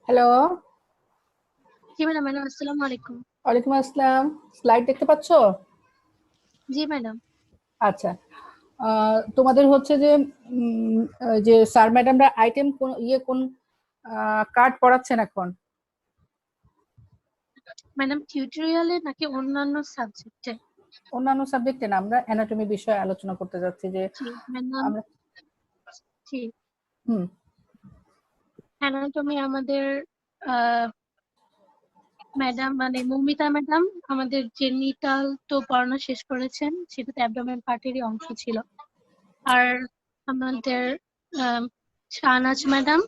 Hello. জি madam. Madam আসসালামু আলাইকুম। ওয়ালাইকুম আসসালাম। স্লাইড দেখতে পাচ্ছ? জি ম্যাডাম। আচ্ছা। তোমাদের হচ্ছে যে যে স্যার ম্যাডামরা আইটেম কোন কোন কার্ড পড়াচ্ছেন এখন? ম্যাডাম টিউটোরিয়ালে নাকি অন্যান্য সাবজেক্টে? অন্যান্য সাবজেক্টে না, আমরা অ্যানাটমি বিষয়ে আলোচনা করতে যাচ্ছি যে জি ম্যাডাম। আমরা জি। হুম অ্যানাটমি আমাদের ম্যাডাম মানে মৌমিতা ম্যাডাম আমাদের জেনিটাল তো পড়ানো শেষ করেছেন, সেটা তো অ্যাবডোমেন পার্টেরই অংশ ছিল। আর আমাদের শাহনাজ ম্যাডাম,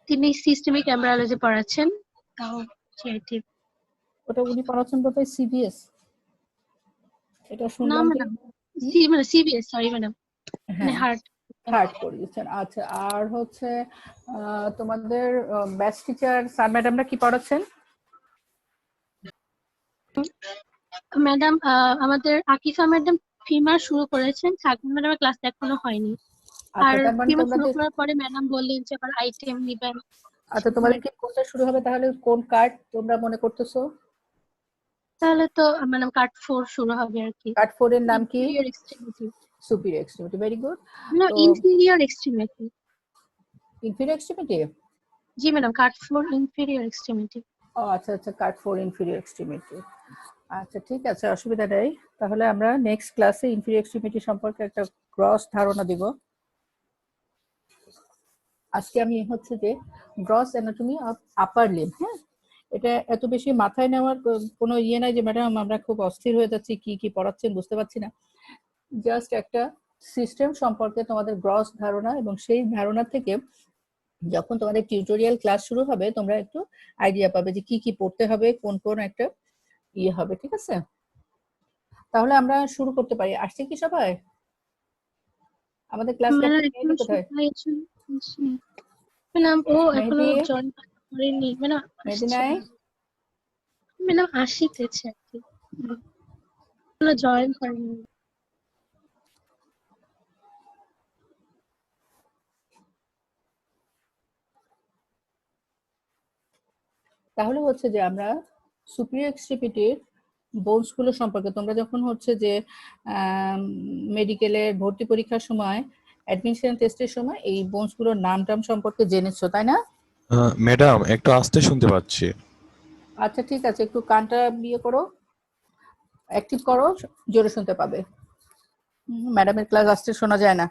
তিনি সিস্টেমিক এমব্রায়োলজি পড়াচ্ছেন। তাও ঠিক ওটা উনি পড়াচ্ছেন বোধহয় সিবিএস, এটা না শুনলাম যে। ম্যাডাম। মানে সিবিএস, সরি ম্যাডাম, মানে হ্যাঁ, হার্ট। হার্ট পড়িয়েছেন। আচ্ছা, আর হচ্ছে তোমাদের ব্যাচ টিচার স্যার ম্যাডামরা কি পড়াচ্ছেন? ম্যাডাম আমাদের আকিফা ম্যাডাম ফিমার শুরু করেছেন, সাকিব ম্যাডামের ক্লাস এখনো হয়নি। আচ্ছা, আর তার মানে ফিমার শুরু তোমাদের করার পরে ম্যাডাম বললেন যে আবার আইটেম নিবেন। আচ্ছা, তোমাদের কি কোনটা শুরু হবে তাহলে? কোন কার্ড তোমরা মনে করতেছো? তাহলে তো ম্যাডাম কার্ড 4 শুরু হবে আর কি। কার্ড 4 এর নাম কি? Inferior extremity. Superior extremity, very good. না, তো ইনফিরিয়র এক্সট্রিমিটি। Inferior extremity. জি ম্যাডাম, কার্ড 4 ইনফিরিয়র এক্সট্রিমিটি। ও আচ্ছা আচ্ছা, কার্ড 4 ইনফিরিয়র এক্সট্রিমিটি। আচ্ছা, ঠিক আছে, অসুবিধা নেই। তাহলে আমরা নেক্সট ক্লাসে ইনফিরিয়র এক্সট্রিমিটি সম্পর্কে একটা গ্রস ধারণা দিব। আজকে আমি হচ্ছে যে gross anatomy of upper limb, হ্যাঁ, এটা এত বেশি মাথায় নেওয়ার কোনো নাই যে ম্যাডাম আমরা খুব অস্থির হয়ে যাচ্ছি, কি কি পড়াচ্ছেন বুঝতে পারছি না। জাস্ট একটা সিস্টেম সম্পর্কে তোমাদের গ্রস ধারণা, এবং সেই ধারণা থেকে যখন তোমাদের টিউটোরিয়াল ক্লাস শুরু হবে তোমরা একটু আইডিয়া পাবে যে কি কি পড়তে হবে, কোন কোন একটা হবে, ঠিক আছে? তাহলে আমরা শুরু করতে পারি। আসছে কি সবাই? আমাদের ক্লাস ম্যাডাম লেফট এখনো মেহেদি কোথায়? সবাই আছেন? ম্যাডাম ও এখনো মেহেদি, জয়েন করেনি ম্যাডাম, মেহেদি আসছে নাই? ম্যাডাম, আসিতেছে আর কি, এখনো জয়েন করেনি। তাহলে হচ্ছে যে আমরা সুপিরিয়র এক্সট্রিমিটির বোনস গুলো সম্পর্কে তোমরা যখন হচ্ছে যে মেডিকেলের ভর্তি পরীক্ষার সময়, অ্যাডমিশন টেস্টের সময় এই বোনস গুলোর নাম টাম সম্পর্কে জেনেছো, তাই না? ম্যাডাম একটু আস্তে শুনতে পাচ্ছি। আচ্ছা, ঠিক আছে, একটু কানটা করো, অ্যাক্টিভ করো, জোরে শুনতে পাবে। ম্যাডামের ক্লাস আসতে শোনা যায় না।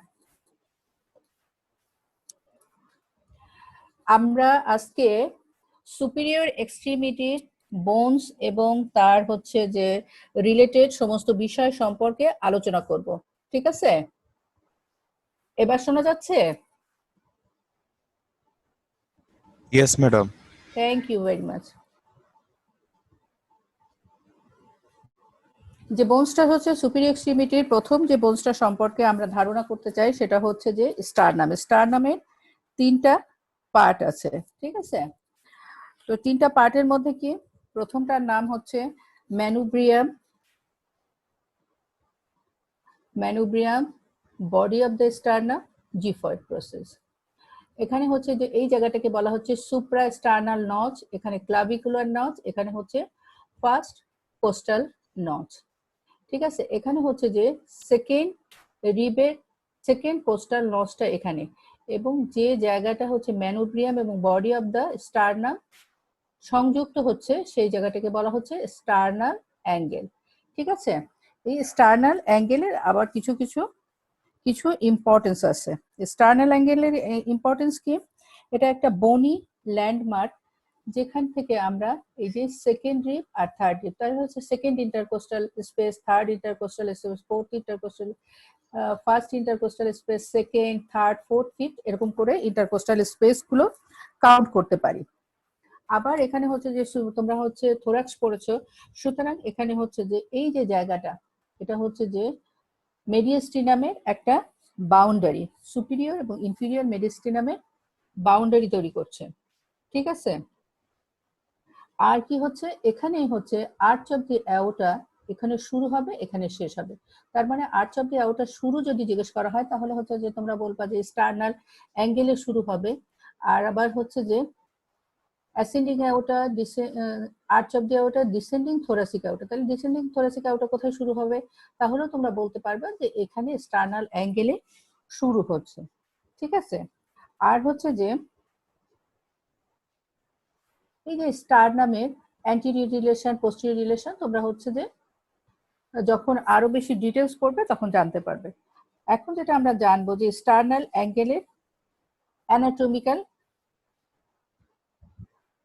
আমরা আজকে সুপিরিয়র এক্সট্রিমিটির বোনস এবং তার হচ্ছে যে রিলেটেড সমস্ত বিষয় সম্পর্কে আলোচনা করব, ঠিক আছে? এবার শোনা যাচ্ছে? Yes madam. Thank you very much. যে বোনসটা হচ্ছে সুপিরিয়র এক্সট্রিমিটির প্রথম যে বোনসটা সম্পর্কে আমরা ধারণা করতে চাই সেটা হচ্ছে যে স্টারনাম। স্টারনামের 3টা পার্ট আছে, ঠিক আছে? তো 3টা পার্টের মধ্যে কি, প্রথমটার নাম হচ্ছে manubrium. Manubrium, body of the sternum, xiphoid process. এখানে হচ্ছে যে এই জায়গাটাকে বলা হচ্ছে সুপ্রা স্টার্নাল নচ, এখানে ক্লাভিকুলার নচ, এখানে হচ্ছে ফার্স্ট কোস্টাল নচ, ঠিক আছে? এখানে হচ্ছে যে সেকেন্ড রিবের সেকেন্ড কোস্টাল নচটা এখানে, এবং যে জায়গাটা হচ্ছে ম্যানুব্রিয়াম এবং বডি অফ দ্য স্টারনাম সংযুক্ত হচ্ছে সেই জায়গাটাকে বলা হচ্ছে স্টার্নাল অ্যাঙ্গেল, ঠিক আছে? এই স্টার্নাল অ্যাঙ্গেলের আবার কিছু কিছু কিছু ইম্পর্টেন্স আছে। স্টার্নাল অ্যাঙ্গেলের ইম্পর্টেন্স কি? এটা একটা বনি ল্যান্ডমার্ক, যেখান থেকে আমরা এই যে সেকেন্ড রিব আর থার্ড রিব, তার হচ্ছে second intercostal space, third intercostal space, fourth intercostal, first intercostal space, second, third, fourth, fifth, এরকম করে ইন্টারকোস্টাল স্পেস গুলো কাউন্ট করতে পারি। আবার এখানে হচ্ছে যে তোমরা হচ্ছে থোরাক্স পড়েছো, সুতরাং এখানে হচ্ছে যে এই যে জায়গাটা, এটা হচ্ছে যে মেডিয়াস্টিনামের একটা বাউন্ডারি, সুপিরিয়র এবং ইনফিরিয়র মেডিয়াস্টিনামের বাউন্ডারি তৈরি করছে, ঠিক আছে? আর কি হচ্ছে, এখানে হচ্ছে আর্চ অফ দি অ্যাওটা, এখানে শুরু হবে, এখানে শেষ হবে। তার মানে আর্চ অফ দি অ্যাওটা শুরু যদি জিজ্ঞেস করা হয় তাহলে হচ্ছে যে তোমরা বলবা যে স্টার্নাল অ্যাঙ্গেলে শুরু হবে, আর আবার হচ্ছে যে ascending aorta, arch of the aorta, descending thoracic aorta. তাহলে ডিসেন্ডিং থোরাসিক অ্যাওর্টা কোথায় শুরু হবে? তাহলেও তোমরা বলতে পারবে যে এখানে স্টার্নাল অ্যাঙ্গেলে শুরু হচ্ছে। ঠিক আছে। আর হচ্ছে যে এই যে স্টারনামের অ্যান্টিরিয়র রিলেশন, পোস্টেরিয়র রিলেশন তোমরা হচ্ছে যে যখন আরো বেশি ডিটেলস পড়বে তখন জানতে পারবে। এখন যেটা আমরা জানবো যে স্টার্নাল অ্যাঙ্গেলের অ্যানাটমিক্যাল,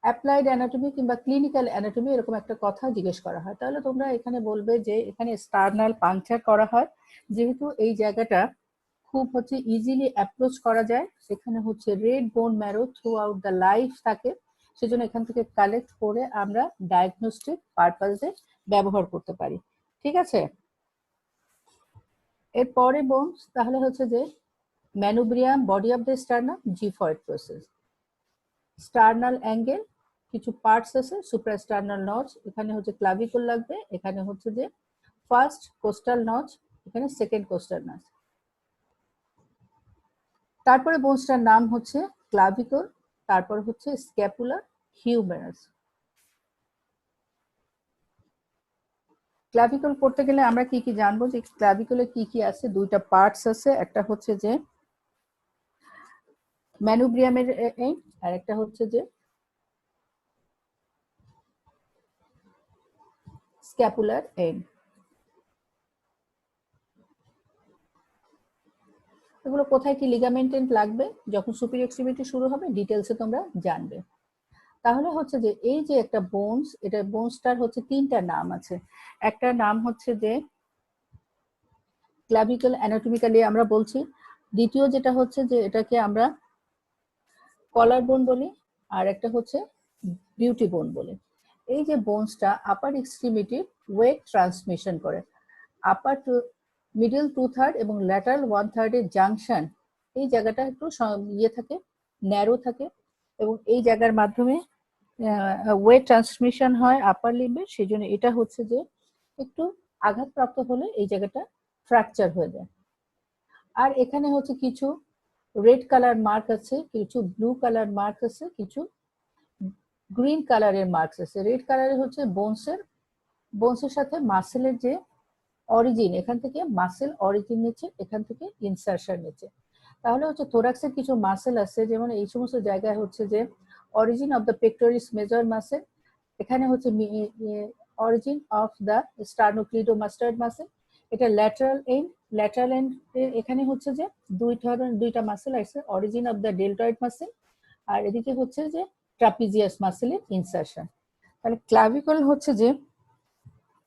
অ্যাপ্লাইড অ্যানাটমি কিংবা ক্লিনিক্যাল অ্যানাটমি এরকম একটা কথা জিজ্ঞেস করা হয়, তাহলে তোমরা এখানে বলবে যে এখানে স্টার্নাল পাংচার করা হয়, যেহেতু এই জায়গাটা খুব হচ্ছে ইজিলি অ্যাপ্রোচ করা যায়, সেখানে হচ্ছে red bone marrow through out the life থাকে, সেজন্য এখান থেকে কালেক্ট করে আমরা ডায়াগনস্টিক পারপাসে ব্যবহার করতে পারি। ঠিক আছে। এরপরে বোনস তাহলে হচ্ছে যে manubrium, body of the sternum, xiphoid process. Sternal angle কিছু পার্টস আছে, সুপ্রাস্টার্নাল নচ, এখানে হচ্ছে ক্লাভিকল লাগবে, এখানে হচ্ছে যে ফার্স্ট কোস্টাল নচ, এখানে সেকেন্ড কোস্টাল নচ। তারপরে বোনসটার নাম হচ্ছে ক্লাভিকল, তারপর হচ্ছে স্ক্যাপুলার হিউমেরাস। ক্লাভিকল পড়তে গেলে আমরা কি কি জানবো, যে ক্লাভিকলে কি কি আছে? দুইটা পার্টস আছে, একটা হচ্ছে যে ম্যানুব্রিয়ামের এন্ড আর একটা হচ্ছে যে স্ক্যাপুলার এন্ড। এগুলো কোথায় কি লিগামেন্ট লাগবে যখন সুপিরিয়র এক্সট্রিমিটি শুরু হবে ডিটেলসে তোমরা জানবে। তাহলে হচ্ছে যে এই যে একটা বোনস, এটা বোনসটার হচ্ছে তিনটা নাম আছে। একটা নাম হচ্ছে যে ক্লাভিকল অ্যানাটমিক্যালি আমরা বলছি, দ্বিতীয় যেটা হচ্ছে যে এটাকে আমরা কলার বোন বলি, আর একটা হচ্ছে বিউটি বোন বলি। এই যে বোনসটা আপার এক্সট্রিমিটির ওয়েট ট্রান্সমিশন করে, আপার টু মিডল 2/3 এবং ল্যাটারাল 1/3 এর জাংশন, এই জায়গাটা একটু ইয়ে থাকে, ন্যারো থাকে, এবং এই জায়গার মাধ্যমে ওয়েট ট্রান্সমিশন হয় আপার লিম্বে, সেই জন্য এটা হচ্ছে যে একটু আঘাতপ্রাপ্ত হলে এই জায়গাটা ফ্র্যাকচার হয়ে যায়। আর এখানে হচ্ছে কিছু রেড কালার মার্ক আছে, কিছু ব্লু কালার মার্ক আছে, কিছু গ্রিন কালারের মার্কস আছে। রেড কালারের হচ্ছে বোনসের সাথে মাসেলের যে অরিজিন, এখান থেকে মাসেল অরিজিন নিচ্ছে, এখান থেকে ইনসারশন নিচ্ছে। তাহলে হচ্ছে থোরাক্সের কিছু মাসেল আছে, যেমন এই সমস্ত জায়গায় হচ্ছে যে origin of the pectoralis major muscle, এখানে হচ্ছে origin of the sternocleidomastoid muscle, এটা ল্যাটারাল এন্ড এখানে হচ্ছে যে দুইটা মাসেল আছে, origin of the deltoid muscle, আর এদিকে হচ্ছে যে ট্রাপিজিয়াস মাসেলের ইনসারশন। তাহলে ক্লাভিকল হচ্ছে যে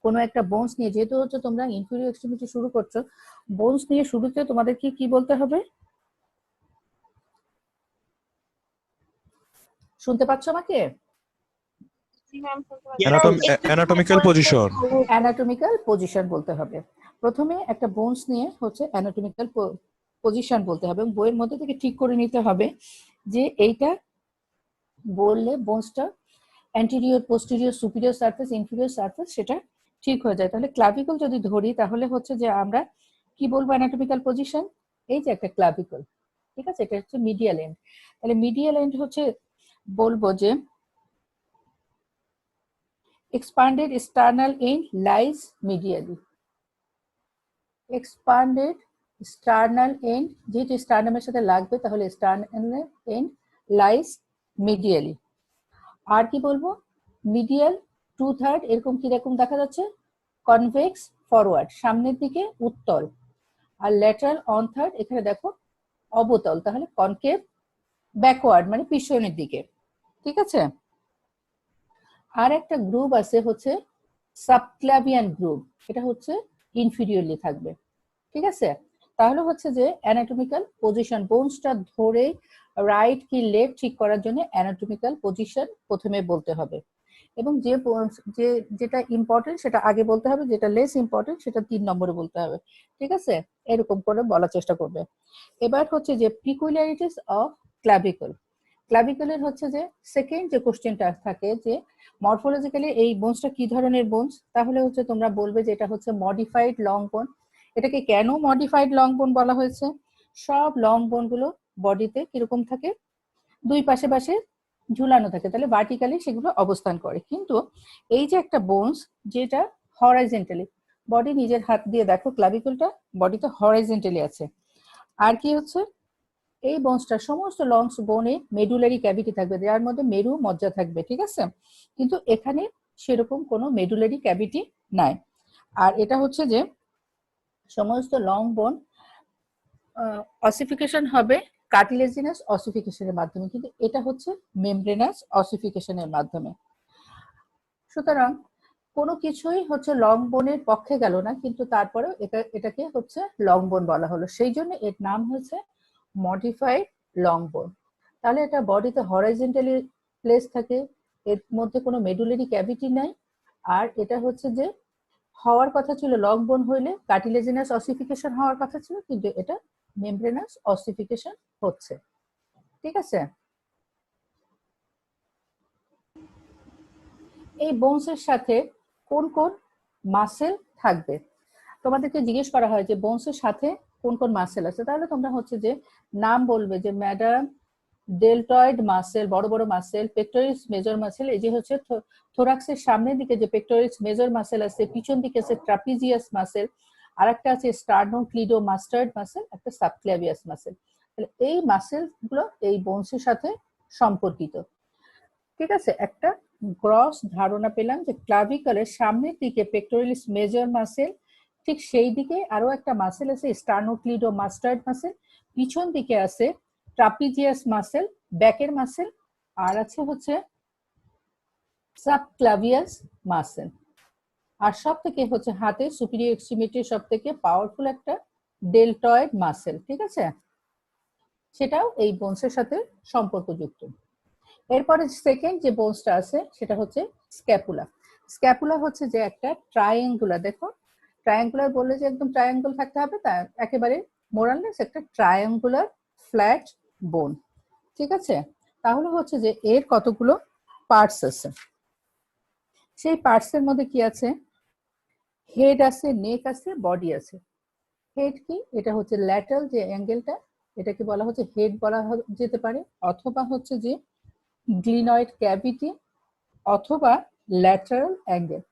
কোনো একটা বোনস নিয়ে, যেহেতু হচ্ছে তোমরা ইনফিরিয়র এক্সট্রিমিটি শুরু করছো, বোনস নিয়ে শুরুতে তোমাদের কি বলতে হবে? শুনতে পাচ্ছ আমাকে? Anatomical position. অ্যানাটমিক্যাল পজিশন বলতে হবে। প্রথমে একটা বোনস নিয়ে হচ্ছে অ্যানাটমিক্যাল পজিশন বলতে হবে, এবং বইয়ের মধ্যে থেকে ঠিক করে নিতে হবে যে এইটা বললে বোনসটা anterior, posterior, superior surface, inferior surface সেটা ঠিক হয়ে যায়। তাহলে ক্লাভিকল যদি ধরি তাহলে হচ্ছে যে আমরা কি বলবো অ্যানাটমিক্যাল পজিশন? এই যে একটা ক্লাভিকল, ঠিক আছে, এটা হচ্ছে মিডিয়াল এন্ড। তাহলে মিডিয়াল এন্ড হচ্ছে বলবো যে expanded sternal end lies medially. Expanded sternal end যেহেতু স্টার্নামের সাথে লাগবে, তাহলে sternal end lies medially. আর কি বলবো? মিডিয়াল 2/3 এরকম কিরকম দেখা যাচ্ছে? কনভেক্স ফরওয়ার্ড, সামনের দিকে উত্তল, আর ল্যাটারাল 1/3 এখানে দেখো অবতল, তাহলে কনকেভ ব্যাকওয়ার্ড মানে পিছনের দিকে। ঠিক আছে। আর একটা গ্রুপ আছে হচ্ছে সাবক্লাভিয়ান গ্রুপ, এটা হচ্ছে ইনফিরিয়রলি থাকবে। ঠিক আছে। তাহলে হচ্ছে যে অ্যানাটমিক্যাল পজিশন, বোনসটা ধরে রাইট কি লেফট ঠিক করার জন্য অ্যানাটমিক্যাল পজিশন প্রথমে বলতে হবে, এবং যেটা ইম্পর্টেন্ট সেটা আগে বলতে হবে, যেটা লেস ইম্পর্টেন্ট সেটা 3 নম্বরে বলতে হবে। ঠিক আছে, এরকম করে বলার চেষ্টা করবে। এবার হচ্ছে যে পিকুলিয়ারিটিস অফ ক্লাভিকল। ক্লাভিকলের হচ্ছে যে সেকেন্ড যে কোশ্চেনটা থাকে যে মরফোলজিক্যালি এই বোনসটা কি ধরনের বোনস, তাহলে হচ্ছে তোমরা বলবে যে এটা হচ্ছে মডিফাইড লং বোন। এটাকে কেন মডিফাইড লং বোন বলা হয়েছে? সব লং বোন গুলো বডিতে কিরকম থাকে? দুই পাশে পাশে ঝুলানো থাকে, তাহলে ভার্টিক্যালি সেগুলো অবস্থান করে। কিন্তু এই যে একটা বোনস যেটা হরাইজন্টালি, বডি নিজের হাত দিয়ে দেখো ক্লাভিকুলটা বডিতে হরাইজন্টালি আছে। আর কি হচ্ছে, এই বোনসটা সমস্ত লংস বোনে মেডুলারি ক্যাভিটি থাকবে, যার মধ্যে মেরু মজ্জা থাকবে, ঠিক আছে। কিন্তু এখানে সেরকম কোনো মেডুলারি ক্যাভিটি নাই। আর এটা হচ্ছে যে সমস্ত লং বোন অসিফিকেশন হবে কার্টিলেজিনাস অসিফিকেশনের মাধ্যমে, কিন্তু এটা হচ্ছে মেমব্রেনাস অসিফিকেশনের মাধ্যমে। সুতরাং কোনো কিছুই হচ্ছে লং বোনের পক্ষে গেল না, কিন্তু তারপরেও এটাকে হচ্ছে লং বোন বলা হলো, সেই জন্য এর নাম হয়েছে মডিফাইড লং বোন। তাহলে এটা বডিতে হরাইজন্টালি প্লেস থাকে, এর মধ্যে কোনো মেডুলারি ক্যাভিটি নাই। আর এটা হচ্ছে যে হওয়ার কথা ছিল লং বোন হইলে কার্টিলেজিনাস অসিফিকেশন হওয়ার কথা ছিল, কিন্তু এটা মেমব্রেনাস অসিফিকেশন হচ্ছে, ঠিক আছে। এই বোনসের সাথে কোন কোন মাসেল থাকবে, তোমাদেরকে জিজ্ঞেস করা হয় যে বোনসের সাথে কোন কোন মাসেল আছে, তাহলে তোমরা হচ্ছে যে নাম বলবে যে ম্যাডাম ডেলটয়েড মাসেল, বড় বড় মাসেল, পেক্টোরিস মেজর মাসেল, এই যে হচ্ছে থোরাক্সের সামনের দিকে যে পেক্টোরিস মেজর মাসেল আছে, পিছন দিকে আছে ট্রাপিজিয়াস মাসেল, আর একটা আছে স্টার্নোক্লিডো মাস্টার্ড মাসেল, একটা সাবক্লেভিয়াস মাসেল। তাহলে এই মাসেল গুলো এই বোনসের সাথে সম্পর্কিত, ঠিক আছে। একটা গ্রস ধারণা পেলাম যে ক্লাভিকলের সামনের দিকে পেক্টোরিস মেজর মাসেল, ঠিক সেই দিকে আরো একটা মাসেল আছে স্টার্নোক্লিডো মাস্টার্ড মাসেল, পিছন দিকে আছে ট্রাপিজিয়াস মাসেল, ব্যাকের মাসেল, আর আছে হচ্ছে সাবক্লাভিয়াস মাসেল। আর সব থেকে হচ্ছে হাতে সুপিরিয়র এক্সট্রিমিটির সব থেকে পাওয়ারফুল একটা ডেলটয়েড মাসেল, ঠিক আছে, সেটাও এই বোনসের সাথে সম্পর্কযুক্ত। এরপরে সেকেন্ড যে বোনসটা আছে সেটা হচ্ছে স্ক্যাপুলা। স্ক্যাপুলা হচ্ছে যে একটা ট্রায়াঙ্গুলার, দেখো ট্রায়াঙ্গুলার বললে যে একদম ট্রায়াঙ্গল থাকতে হবে তা একেবারে মোরাললেস, একটা ট্রায়াঙ্গুলার ফ্ল্যাট বোন, ঠিক আছে। তাহলে হচ্ছে যে এর কতগুলো পার্টস আছে, সেই পার্টস এর মধ্যে কি আছে, হেড আছে, নেক আছে, বডি আছে। হেড কি, এটা হচ্ছে ল্যাটারাল যে অ্যাঙ্গেলটা, এটাকে বলা হচ্ছে হেড বলা যেতে পারে, অথবা হচ্ছে যে গ্লিনয়েড ক্যাভিটি, অথবা ল্যাটারাল অ্যাঙ্গেল।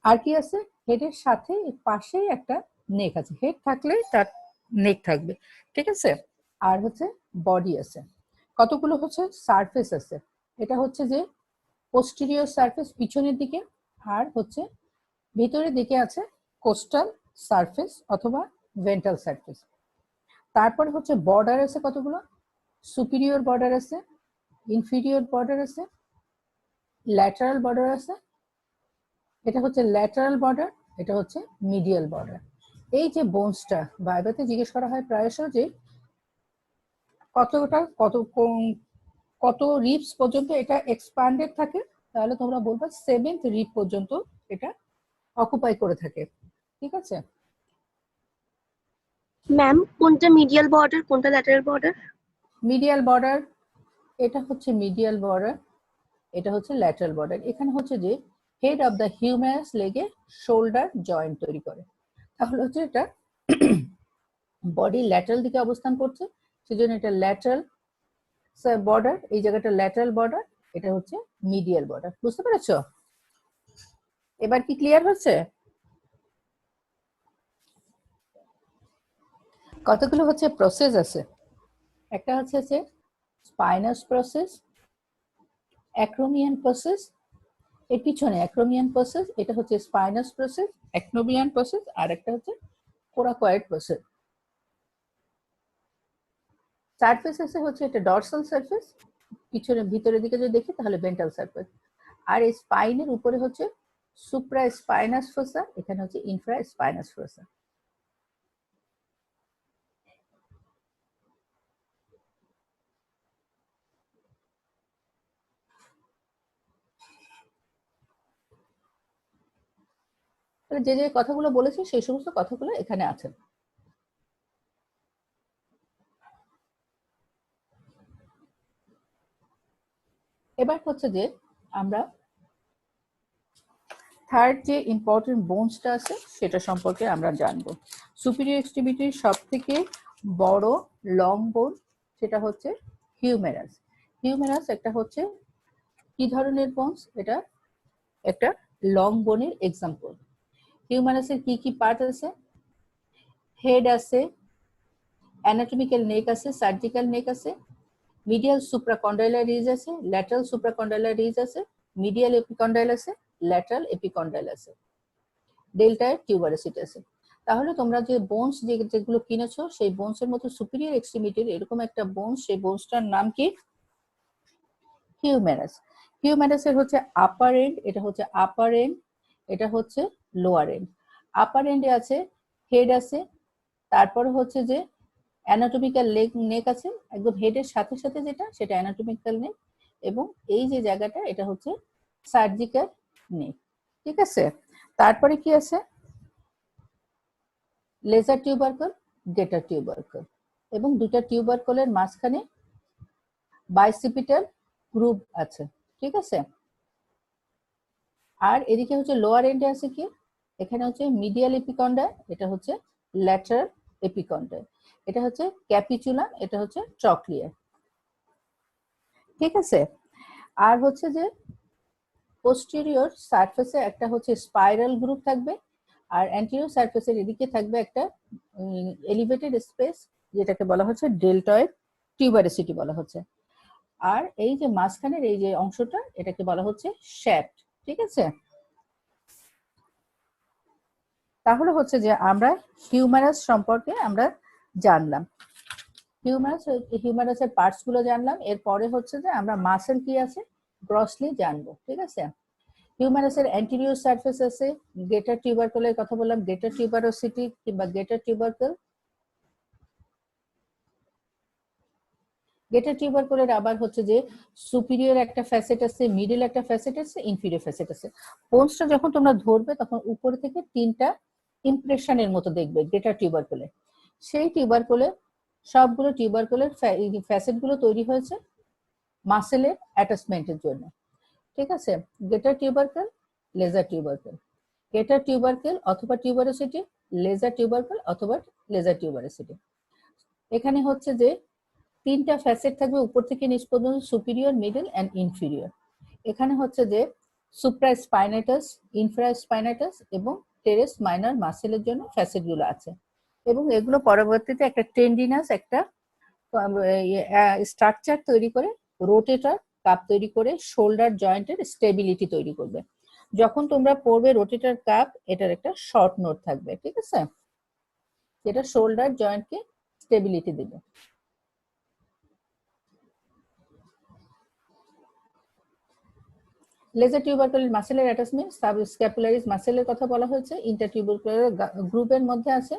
আর কি আছে, হেডের সাথে পাশেই একটা নেক আছে, হেড থাকলে তার নেক থাকবে, ঠিক আছে। আর হচ্ছে বডি আছে, কতগুলো হচ্ছে সারফেস আছে, এটা হচ্ছে যে পোস্টেরিয়র সারফেস পিছনের দিকে, আর হচ্ছে ভিতরের দিকে আছে কোস্টাল সারফেস অথবা ভেন্ট্রাল সারফেস। তারপরে হচ্ছে বর্ডার আছে কতগুলো, সুপিরিয়র বর্ডার আছে, ইনফিরিয়র বর্ডার আছে, ল্যাটারাল বর্ডার আছে, এটা হচ্ছে ল্যাটারাল বর্ডার, এটা হচ্ছে মিডিয়াল বর্ডার। এই যে বোনসটা ভাইভাতে জিজ্ঞেস করা হয় প্রায়শ যে কতটা কত রিবস পর্যন্ত এটা এক্সপ্যান্ডেড থাকে, তাহলে তোমরা বলবে 7th রিব পর্যন্ত এটা অকুপাই করে থাকে, ঠিক আছে। ম্যাম কোনটা মিডিয়াল বর্ডার কোনটা ল্যাটারাল বর্ডার? মিডিয়াল বর্ডার, এটা হচ্ছে মিডিয়াল বর্ডার, এটা হচ্ছে ল্যাটারাল বর্ডার। এখানে হচ্ছে যে হেড অফ দ্য হিউম্যানাস লেগে শোল্ডার জয়েন্ট তৈরি করে, তাহলে হচ্ছে এটা বডি ল্যাটারাল দিকে অবস্থান করছে, সেজন্য এটা ল্যাটারাল বর্ডার, এই জায়গাটা ল্যাটারাল বর্ডার, এটা হচ্ছে মিডিয়াল বর্ডার। বুঝতে পেরেছো? এবার কি ক্লিয়ার হচ্ছে? কতগুলো হচ্ছে প্রসেস আছে, একটা হচ্ছে যে স্পাইনাস প্রসেস, অ্যাক্রোমিয়ান প্রসেস, এর পিছনে অ্যাক্রোমিয়ান প্রসেস, এটা হচ্ছে স্পাইনাস প্রসেস, অ্যাক্রোমিয়ান প্রসেস, আর একটা হচ্ছে কোরাকয়েড প্রসেস। সারফেস আছে হচ্ছে এটা ডরসাল সারফেস, পিছনে ভিতরের দিকে যদি দেখি তাহলে ভেন্ট্রাল সারফেস, আর এই স্পাইনের উপরে হচ্ছে সুপ্রা স্পাইনাস ফোসা, এখানে হচ্ছে ইনফ্রা স্পাইনাস ফোসা। যে যে কথাগুলো বলেছি সেই সমস্ত কথাগুলো এখানে আছে। এবার হচ্ছে যে আমরা থার্ড যে ইম্পর্টেন্ট বোনসটা আছে সেটা সম্পর্কে আমরা জানবো। সুপিরিয়র এক্সট্রিমিটির সব থেকে বড় লং বোন সেটা হচ্ছে হিউমেরাস। হিউমেরাস একটা হচ্ছে কি ধরনের বোনস? এটা একটা লং বোনের এক্সাম্পল। হিউমেরাসের কি কি পার্ট আছে? হেড আছে, অ্যানাটমিক্যাল নেক আছে, সার্জিক্যাল নেক আছে, মিডিয়াল সুপ্রাকন্ডাইলার রিজ আছে, ল্যাটারাল সুপ্রাকন্ডাইলার রিজ আছে, মিডিয়াল এপিকন্ডাইল আছে, ল্যাটারাল এপিকন্ডাইল আছে, ডেল্টায় টিউবারোসিটি আছে। তাহলে তোমরা যে বোনস যেগুলো কিনেছো সেই বোনসের মধ্যে সুপিরিয়র এক্সট্রিমিটির এরকম একটা বোনস, সেই বোনসটার নাম কি? হিউমেরাস। হিউমেরাসের হচ্ছে আপার এন্ড, এটা হচ্ছে আপার এন্ড, এটা হচ্ছে লোয়ার এন্ড। আপার এন্ডে আছে হেড আছে, তারপরে হচ্ছে যে অ্যানাটমিক্যাল নেক আছে, একদম হেডের সাথে সাথে যেটা সেটা অ্যানাটমিক্যাল নেক, এবং এই যে জায়গাটা এটা হচ্ছে সার্জিক্যাল নেক। ঠিক আছে, তারপরে কি আছে? লেজার টিউবারকল, গেটার টিউবারকল, এবং দুটা টিউবারকলের মাঝখানে বাইসিপিটাল গ্রুপ আছে। ঠিক আছে, আর এদিকে হচ্ছে লোয়ার এন্ডে আছে কি? এখানে হচ্ছে মিডিয়াল এপিকন্ডাই, এটা হচ্ছে ল্যাটারাল এপিকন্ডাই, এটা হচ্ছে ক্যাপিচুলাম, এটা হচ্ছে ট্রক্লিয়া। ঠিক আছে, আর হচ্ছে যে পোস্টেরিয়র সারফেসে একটা হচ্ছে স্পাইরাল গ্রুপ থাকবে, আর অ্যান্টেরিয়র সারফেসের এদিকে থাকবে একটা এলিভেটেড স্পেস, যেটাকে বলা হচ্ছে ডেল্টয়েড টিউবারোসিটি বলা হচ্ছে। আর এই যে মাঝখানের এই যে অংশটা এটাকে বলা হচ্ছে শ্যাফট। ঠিক আছে, তাহলে হচ্ছে যে আমরা হিউমারাস সম্পর্কে আমরা জানলাম, হিউমারাসের পার্টস গুলো জানলাম। এরপরে হচ্ছে যে আমরা মাসেল কি আছে গ্রসলি জানবো। ঠিক আছে, হিউমারাসের অ্যান্টেরিয়র সারফেস আছে, গেটার টিউবারকলের কথা বললাম, গেটার টিউবারোসিটি কিংবা গেটার টিউবারকল। গেটার টিউবারকলের আবার হচ্ছে যে সুপিরিয়র একটা ফ্যাসেট আছে, মিডল একটা ফ্যাসেট আছে, ইনফিরিয়র ফ্যাসেট আছে। বোনসটা যখন তোমরা ধরবে তখন উপরে থেকে তিনটা ইমপ্রেশনের মতো দেখবে গেটার টিউবারকলে। সেই টিউবারকলে সবগুলো টিউবারকলের ফ্যাসেট গুলো তৈরি হয়েছে মাসেলের অ্যাটাচমেন্টের জন্য। ঠিক আছে, গেটার টিউবারকল, লেজার টিউবারকল, গেটার টিউবারকল অথবা টিউবারোসিটি, লেজার টিউবারকল অথবা লেজার টিউবারোসিটি। এখানে হচ্ছে যে তিনটা ফ্যাসেট থাকবে উপর থেকে নিচ পর্যন্ত, সুপিরিয়র, মিডল এন্ড ইনফিরিয়র। এখানে হচ্ছে যে সুপ্রাস্পাইনাটাস, ইনফ্রাস্পাইনাটাস এবং টেরেস মাইনর মাসেলের জন্য ফ্যাসেট গুলো আছে, এবং এগুলো পরবর্তীতে একটা টেন্ডিনাস একটা স্ট্রাকচার তৈরি করে, রোটেটর কাপ তৈরি করে শোল্ডার জয়েন্টের স্টেবিলিটি তৈরি করবে। যখন তোমরা পড়বে রোটেটর কাপ, এটার একটা শর্ট নোট থাকবে। ঠিক আছে, যেটা শোল্ডার জয়েন্টকে স্টেবিলিটি দিবে। লেজার টিউবারকুলার মাসেলের অ্যাটাচমেন্ট, সাবস্ক্যাপুলারিস মাসেলের কথা বলা হয়েছে। ইন্টারটিউবারকুলার গ্রুপের মধ্যে আছে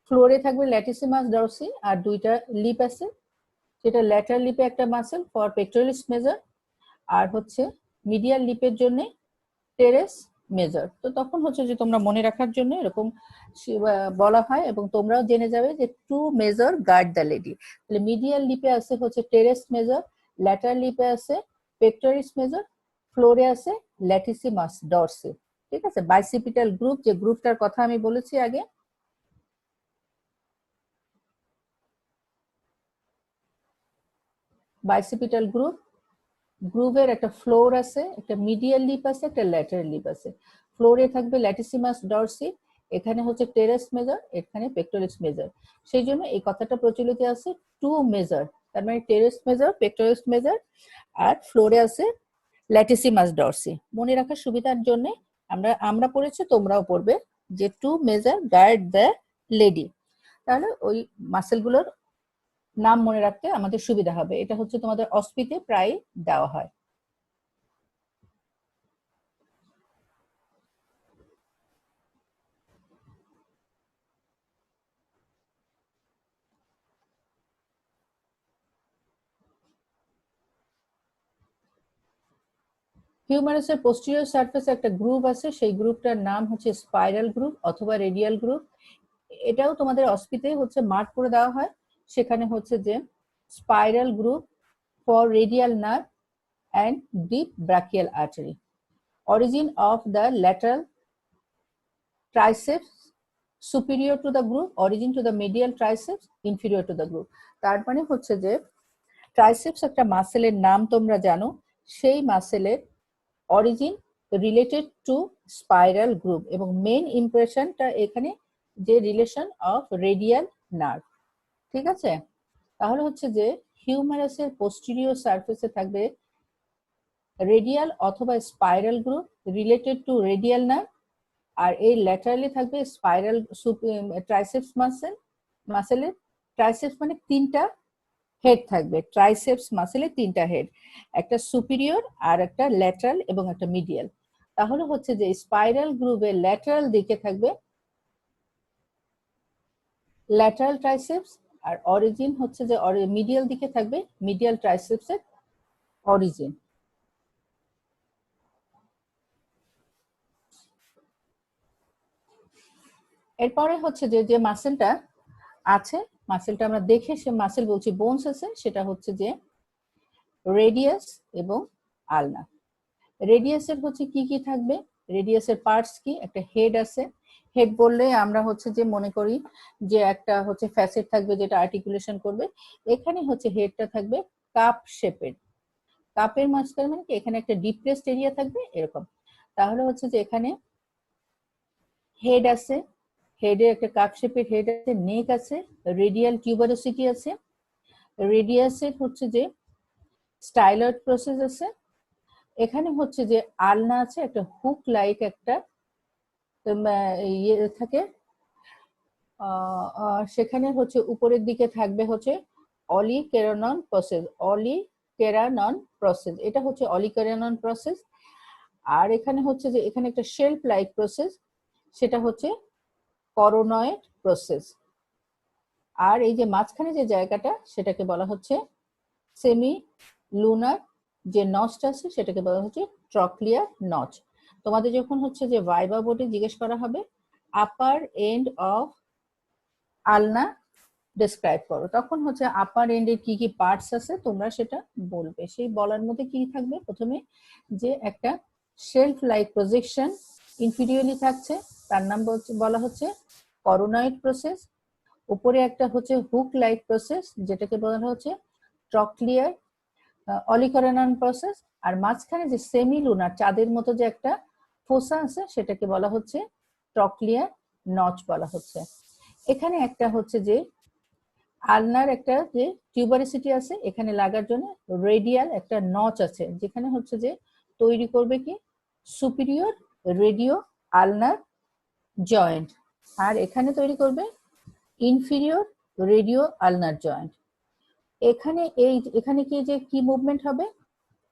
ফ্লোরে থাকবে ল্যাটিসিমাস ডরসি, আর দুইটা লিপ আছে, যেটা ল্যাটারাল লিপে একটা মাসেল ফর পেক্টোরালিস মেজর, আর হচ্ছে মিডিয়াল লিপের জন্য টেরেস মেজর। তো তখন হচ্ছে যে তোমরা মনে রাখার জন্য এরকম বলা হয়, এবং তোমরাও জেনে যাবে যে two major guard the lady. তাহলে মিডিয়াল লিপে আছে হচ্ছে টেরেস মেজর, ল্যাটারাল লিপে আছে পেক্টোরিস মেজর, ফ্লোরে আছে ল্যাটিসিমাস ডরসি। ঠিক আছে, বাইসিপিটাল গ্রুপ, যে গ্রুপটার কথা আমি বলেছি আগে, বাইসিপিটাল গ্রুপ, গ্রুভের একটা ফ্লোর আছে, একটা মিডিয়াল লিপ আছে, একটা ল্যাটারাল লিপ আছে। ফ্লোরে থাকবে ল্যাটিসিমাস ডরসি, এখানে হচ্ছে টেরেস মেজর, এখানে পেক্টোরিস মেজর। সেই জন্য এই কথাটা প্রচলিত আছে টু মেজর, তার মানে টেরেস মেজর, পেক্টোরিস মেজর, আর ফ্লোরে আছে ল্যাটিসিমাস ডরসি। মনে রাখার সুবিধার জন্য আমরা পড়েছি, তোমরাও পড়বে যে two major guard the lady. তাহলে ওই মাসেলগুলোর নাম মনে রাখতে আমাদের সুবিধা হবে। এটা হচ্ছে তোমাদের অস্পিতে প্রায় দেওয়া হয়। হিউমারাসের পোস্টেরিয়র সারফেসে একটা গ্রুপ আছে, সেই গ্রুপটার নাম হচ্ছে স্পাইরাল গ্রুপ অথবা রেডিয়াল গ্রুপ। এটাও তোমাদের অস্পিতে হচ্ছে মার্ক করে দেওয়া হয়, সেখানে হচ্ছে যে spiral group for radial nerve and deep brachial artery. Origin of the lateral triceps superior to the group, origin to the medial triceps inferior to the group. তার মানে হচ্ছে যে ট্রাইসেপস একটা মাসেলের নাম তোমরা জানো, সেই মাসেলের origin related to spiral group, এবং মেইন ইমপ্রেশনটা এখানে যে রিলেশন অফ রেডিয়াল নার্ভ। ঠিক আছে, তাহলে হচ্ছে যে হিউমারাসের পোস্টেরিয়র সারফেসে থাকবে রেডিয়াল অথবা spiral group related to radial nerve, আর এই ল্যাটারালি থাকবে স্পাইরাল ট্রাইসেপস মাসেলের ট্রাইসেপস মানে তিনটা হেড থাকবে, ট্রাইসেপস মাসেলে তিনটা হেড, একটা সুপিরিয়র আর একটা ল্যাটারাল এবং একটা মিডিয়াল। তাহলে হচ্ছে যে স্পাইরাল গ্রুপের ল্যাটারাল দিকে থাকবে ল্যাটারাল ট্রাইসেপস, আর অরিজিন হচ্ছে যে মিডিয়াল দিকে থাকবে মিডিয়াল ট্রাইসেপসের অরিজিন। এরপরে হচ্ছে যে যে মাসেলটা আছে, মাসেলটা আমরা দেখে সে মাসেল বলছি বোনস আছে, সেটা হচ্ছে যে রেডিয়াস এবং আলনা। রেডিয়াসের হচ্ছে কি কি থাকবে, রেডিয়াসের পার্টস কি, একটা হেড আছে, হেড বললে আমরা হচ্ছে যে মনে করি যে একটা হচ্ছে ফ্যাসেট থাকবে যেটা আর্টিকুলেশন করবে, এখানে হচ্ছে হেডটা থাকবে কাপ শেপের, কাপের মাঝখানে মানে কি এখানে একটা ডিপ্রেসড এরিয়া থাকবে এরকম। তাহলে হচ্ছে যে এখানে হেড আছে, হেডে একটা কাপ শেপের হেড আছে, নেক আছে, রেডিয়াল টিউবারোসিটি আছে, রেডিয়াসের হচ্ছে যে স্টাইলার্ড প্রসেস আছে, এখানে হচ্ছে যে আলনা আছে, একটা হুক লাইক একটা ইয়ে থাকে, সেখানে হচ্ছে উপরের দিকে থাকবে হচ্ছে অলিকেরানন প্রসেস, অলিকেরানন প্রসেস, এটা হচ্ছে অলিকেরানন প্রসেস। আর এখানে হচ্ছে যে এখানে একটা শেলফ লাইক প্রসেস, সেটা হচ্ছে করোনয়েড প্রসেস। আর এই যে মাঝখানে যে জায়গাটা সেটাকে বলা হচ্ছে সেমি লুনার, যে নচটা আছে সেটাকে বলা হচ্ছে ট্রক্লিয়ার নচ। তোমাদের যখন হচ্ছে যে ভাইবা বোর্ডে জিজ্ঞেস করা হবে আপার এন্ড অফ আলনা ডেসক্রাইব করো, তখন হচ্ছে আপার এন্ডের কি কি পার্টস আছে তোমরা সেটা বলবে। সেই বলার মধ্যে কি থাকবে, প্রথমে যে একটা শেলফ লাইক প্রজেকশন ইনফিরিয়রলি থাকছে, তার নাম বলা হচ্ছে করোনয়েড প্রসেস। উপরে একটা হচ্ছে হুক লাইক প্রসেস যেটাকে বলা হচ্ছে ট্রক্লিয়ার অলিকরেনন প্রসেস, আর মাঝখানে যে সেমি লুনার চাঁদের মতো যে একটা ফোসা আছে সেটাকে বলা হচ্ছে ট্রক্লিয়ার নচ বলা হচ্ছে। এখানে একটা হচ্ছে যে আলনার একটা যে টিউবারিসিটি আছে, এখানে লাগার জন্য রেডিয়াল একটা নচ আছে, যেখানে হচ্ছে যে তৈরি করবে কি সুপিরিয়র রেডিও আলনার জয়েন্ট, আর এখানে তৈরি করবে ইনফিরিয়র রেডিও আলনার জয়েন্ট। এখানে কি যে কি মুভমেন্ট হবে,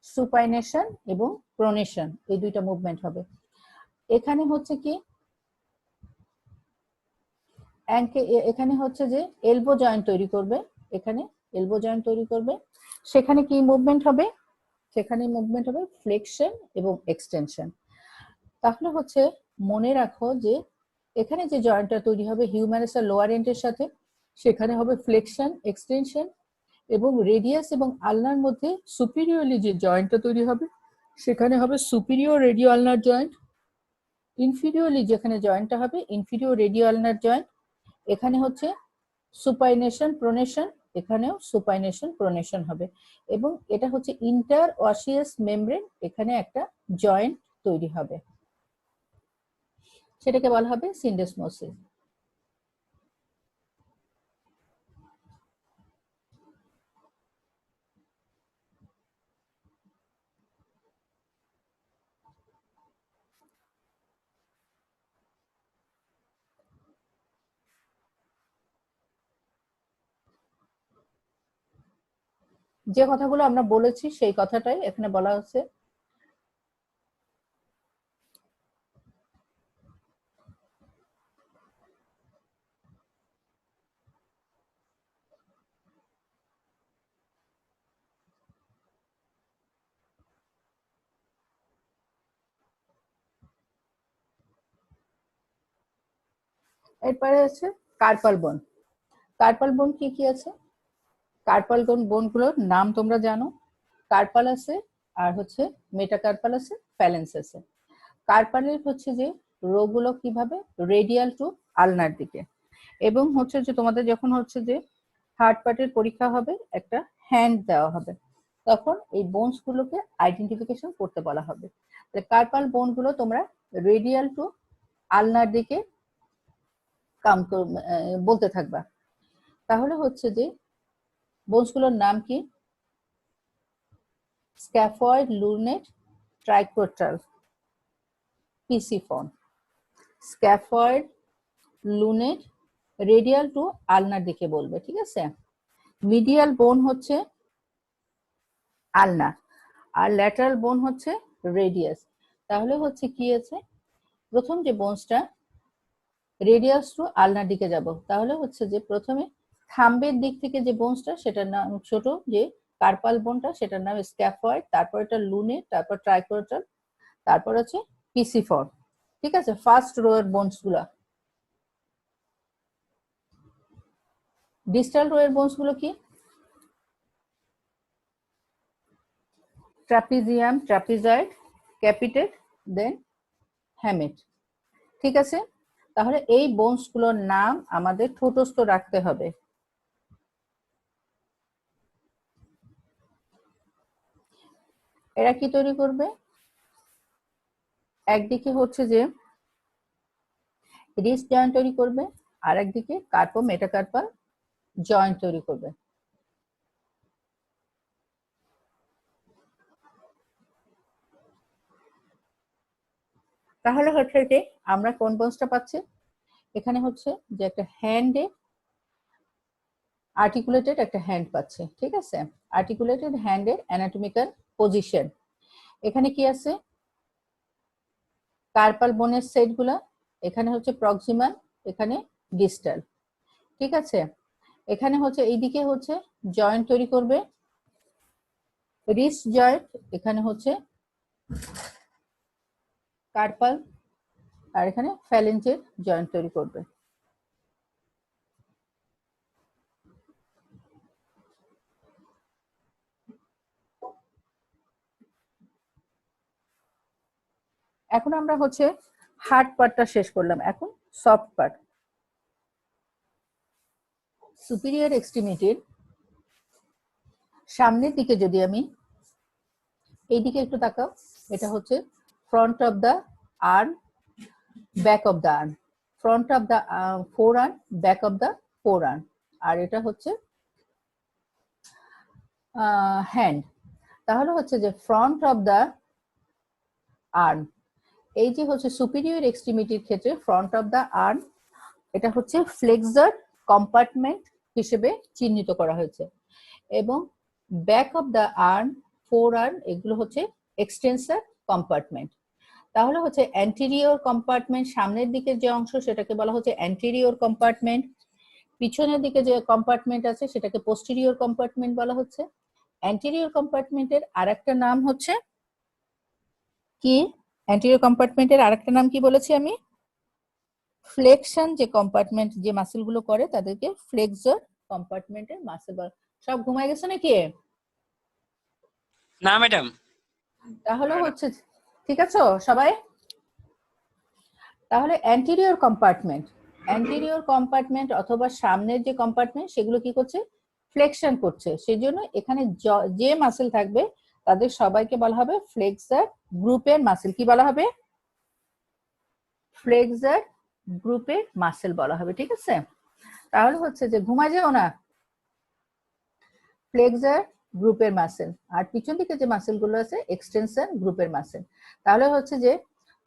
সুপাইনেশন এবং প্রোনেশন, এই দুইটা মুভমেন্ট হবে। এখানে হচ্ছে কি এখানে হচ্ছে যে এলবো জয়েন্ট তৈরি করবে, এখানে এলবো জয়েন্ট তৈরি করবে, সেখানে কি মুভমেন্ট হবে, সেখানে মুভমেন্ট হবে ফ্লেকশন এবং এক্সটেনশন। তাহলে হচ্ছে মনে রাখো যে এখানে যে জয়েন্টটা তৈরি হবে হিউম্যারাসের লোয়ার এন্ডের সাথে, সেখানে হবে ফ্লেকশন এক্সটেনশন, এবং রেডিয়াস এবং আলনার মধ্যে সুপিরিয়রলি যে জয়েন্টটা তৈরি হবে সেখানে হবে সুপিরিয়র রেডিও আলনার জয়েন্ট। ইনফিরিয়রলি যেখানে জয়েন্টটা হবে ইনফিরিয়র রেডিও আলনার জয়েন্ট, এখানে হচ্ছে সুপাইনেশন প্রোনেশন, এখানেও সুপাইনেশন প্রোনেশন হবে, এবং এটা হচ্ছে ইন্টার অসিয়াস মেমব্রেন, এখানে একটা জয়েন্ট তৈরি হবে, সেটাকে বলা হবে সিন্ডেসমোসিস। যে কথাগুলো আমরা বলেছি সেই কথাটাই এখানে বলা হচ্ছে। এরপরে আছে কার্পাল বোন। কার্পাল বোন কি কি আছে, কার্পাল বোন গুলোর নাম তোমরা জানো, কার্পাল আছে, আর হচ্ছে মেটাকার্পাল আছে, ফ্যালেন্স আছে। কার্পালের হচ্ছে যে রোগুলো কিভাবে রেডিয়াল টু আলনার দিকে, এবং হচ্ছে যে তোমাদের যখন হচ্ছে যে হার্ট পার্টের পরীক্ষা হবে একটা হ্যান্ড দেওয়া হবে, তখন এই বোনস গুলোকে আইডেন্টিফিকেশন করতে বলা হবে। কার্পাল বোন গুলো তোমরা রেডিয়াল টু আলনার দিকে বলতে থাকবা। তাহলে হচ্ছে যে বোনস গুলোর নাম কি? Scaphoid, lunate, triquetral, pisiform. Scaphoid, lunate, radial to ulnar দিকে বলবে, ঠিক আছে। মিডিয়াল বোন হচ্ছে আলনা, আর ল্যাটারাল বোন হচ্ছে রেডিয়াস। তাহলে হচ্ছে কি আছে, প্রথম যে বোনসটা রেডিয়াস টু আলনার দিকে যাব, তাহলে হচ্ছে যে প্রথমে থাম্বের দিক থেকে যে বোনসটা সেটার নাম ছোট যে কার্পাল বোনটা, সেটার নাম স্ক্যাফয়েড, তারপর এটা লুনেট, তারপর ট্রাইকোটাল, তারপর হচ্ছে পিসিফর্ম, ঠিক আছে। ফার্স্ট রো এর বোনস গুলা। ডিস্টাল রো এর বোনস গুলো কি? ট্রাপিজিয়াম, ট্রাপিজয়েড, ক্যাপিটেট, দেন হ্যামেট, ঠিক আছে। তাহলে এই বোনস গুলোর নাম আমাদের ঠোঁটস্থ রাখতে হবে। এরা কি তৈরি করবে? একদিকে হচ্ছে যে রিস্ট জয়েন্ট তৈরি করবে, আর একদিকে কার্পো মেটাকার্পাল জয়েন্ট তৈরি করবে। তাহলে হচ্ছে যে আমরা কোন বোনসটা পাচ্ছি? এখানে হচ্ছে যে একটা হ্যান্ডে আর্টিকুলেটেড একটা হ্যান্ড পাচ্ছে, ঠিক আছে। আর্টিকুলেটেড হ্যান্ডের অ্যানাটমিক্যাল পজিশন। এখানে কি আছে? কার্পাল বোনের সেট গুলা, এখানে হচ্ছে প্রক্সিমাল, এখানে ডিস্টাল, ঠিক আছে। এখানে হচ্ছে এইদিকে হচ্ছে জয়েন্ট তৈরি করবে, রিস্ট জয়েন্ট, এখানে হচ্ছে কার্পাল, আর এখানে ফ্যালেঞ্জের জয়েন্ট তৈরি করবে। এখন আমরা হচ্ছে হার্ড পার্টটা শেষ করলাম, এখন সফট পার্ট। সুপিরিয়র এক্সট্রিমিটির সামনের দিকে যদি আমি এইদিকে একটু তাকাও, এটা হচ্ছে front of the arm, back of the arm, front of the forearm, back of the forearm, আর এটা হচ্ছে হ্যান্ড। তাহলে হচ্ছে যে ফ্রন্ট অফ দা আর্ম, এই যে হচ্ছে সুপিরিয়র এক্সট্রিমিটির ক্ষেত্রে ফ্রন্ট অফ দা আর্ম, এটা হচ্ছে ফ্লেক্সর কম্পার্টমেন্ট হিসেবে চিহ্নিত করা হয়েছে, এবং back of the arm, forearm, এগুলো হচ্ছে এক্সটেন্সর কম্পার্টমেন্ট। তাহলে হচ্ছে অ্যান্টেরিয়র কম্পার্টমেন্ট, সামনের দিকে যে অংশ সেটাকে বলা হচ্ছে অ্যান্টেরিয়র কম্পার্টমেন্ট, পিছনের দিকে যে কম্পার্টমেন্ট আছে সেটাকে পোস্টেরিয়র কম্পার্টমেন্ট বলা হচ্ছে। অ্যান্টেরিয়র কম্পার্টমেন্টের আরেকটা নাম হচ্ছে কি? অ্যান্টেরিয়র কম্পার্টমেন্টের আরেকটা নাম কি বলেছি আমি? ফ্লেকশন, যে কম্পার্টমেন্ট যে মাসেল গুলো করে তাদেরকে ফ্লেক্সর কম্পার্টমেন্টের মাসেল বলে। সব ঘুমায় গেছে নাকি? না ম্যাডাম। তাহলে হচ্ছে ঠিক আছে সবাই। তাহলে অ্যান্টেরিয়র কম্পার্টমেন্ট অথবা সামনের যে কম্পার্টমেন্ট সেগুলো কি করছে? ফ্লেকশন করছে। সেজন্য এখানে যে মাসেল থাকবে তাদের সবাইকে বলা হবে ফ্লেক্সর গ্রুপের মাসেল। কি বলা হবে? ফ্লেক্সর গ্রুপের মাসেল বলা হবে, ঠিক আছে। তাহলে হচ্ছে যে ঘুমা যেও না, ফ্লেক্সর গ্রুপের মাসেল, আর পিছন দিকে যে মাসেল গুলো আছে এক্সটেনশন গ্রুপের মাসেল। তাহলে হচ্ছে যে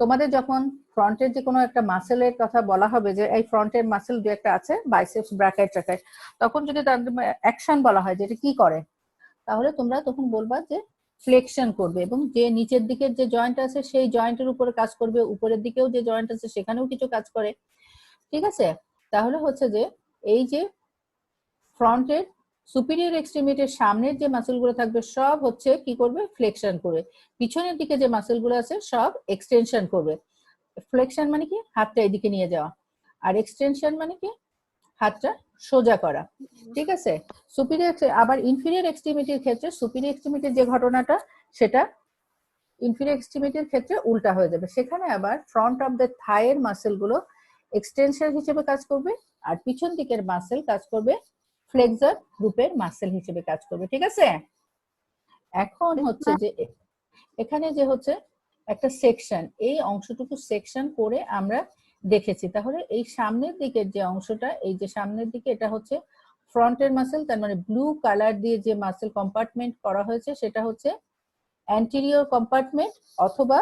তোমাদের যখন ফ্রন্টের যে কোনো একটা মাসেলের কথা বলা হবে, যে এই ফ্রন্টের মাসেল দু একটা আছে, বাইসেপস, ব্র্যাকেট, ট্রাকেট, তখন যদি তাদের অ্যাকশন বলা হয় যে এটা কি করে, তাহলে তোমরা তখন বলবা যে ফ্লেকশন করবে, এবং যে নিচের দিকের যে জয়েন্ট আছে সেই জয়েন্টের উপরে কাজ করবে, উপরের দিকেও যে জয়েন্ট আছে সেখানেও কিছু কাজ করে, ঠিক আছে। তাহলে হচ্ছে যে এই যে ফ্রন্টের সুপিরিয়র এক্সট্রিমিটির সামনের যে মাসেলগুলো থাকবে সব হচ্ছে কি করবে? ফ্লেকশন করবে। পিছনের দিকে যে মাসেলগুলো আছে সব এক্সটেনশন করবে। ফ্লেকশন মানে কি? হাতটা এদিকে নিয়ে যাওয়া, আর এক্সটেনশন মানে কি? হাতটা সোজা করা, ঠিক আছে। সুপিরিয়র আবার ইনফিরিয়র এক্সট্রিমিটির ক্ষেত্রে সুপিরিয়র এক্সট্রিমিটির যে ঘটনাটা সেটা ইনফিরিয়র এক্সট্রিমিটির ক্ষেত্রে উল্টা হয়ে যাবে। সেখানে আবার ফ্রন্ট অফ দ্য থাইয়ের মাসেলগুলো এক্সটেনশন হিসেবে কাজ করবে, আর পিছন দিকের মাসেল কাজ করবে ফ্লেক্সার গ্রুপের মাসেল হিসেবে কাজ করবে, ঠিক আছে। এখন হচ্ছে যে এখানে যে হচ্ছে একটা সেকশন, এই অংশটুকু সেকশন করে আমরা দেখেছি। তাহলে এই সামনের দিকের যে অংশটা, এই যে সামনের দিকে, এটা হচ্ছে ফ্রন্টের মাসেল, তার মানে ব্লু কালার দিয়ে যে মাসেল কম্পার্টমেন্ট করা হয়েছে সেটা হচ্ছে অ্যান্টেরিয়র কম্পার্টমেন্ট অথবা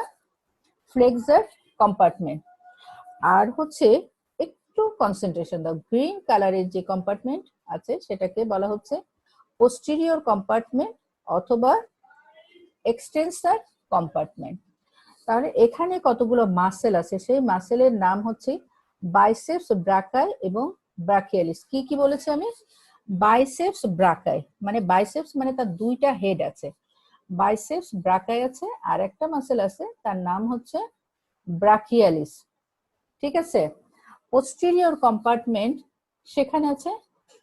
ফ্লেক্সার কম্পার্টমেন্ট। আর হচ্ছে একটু কনসেন্ট্রেশন দাও, গ্রিন কালারের যে কম্পার্টমেন্ট আছে সেটাকে বলা হচ্ছে পোস্টেরিয়র কম্পার্টমেন্ট অথবা এক্সটেন্সর কম্পার্টমেন্ট। তাহলে এখানে কতগুলো মাসেল আছে, সেই মাসেলের নাম হচ্ছে বাইসেপস ব্রাকাই এবং ব্রাকিয়ালিস। কি কি বলেছি আমি? বাইসেপস ব্রাকাই মানে বাইসেপস মানে তার দুইটা হেড আছে, বাইসেপস ব্রাকাই আছে, আর একটা মাসেল আছে তার নাম হচ্ছে ব্রাকিয়ালিস, ঠিক আছে। পোস্টেরিয়র কম্পার্টমেন্ট, সেখানে আছে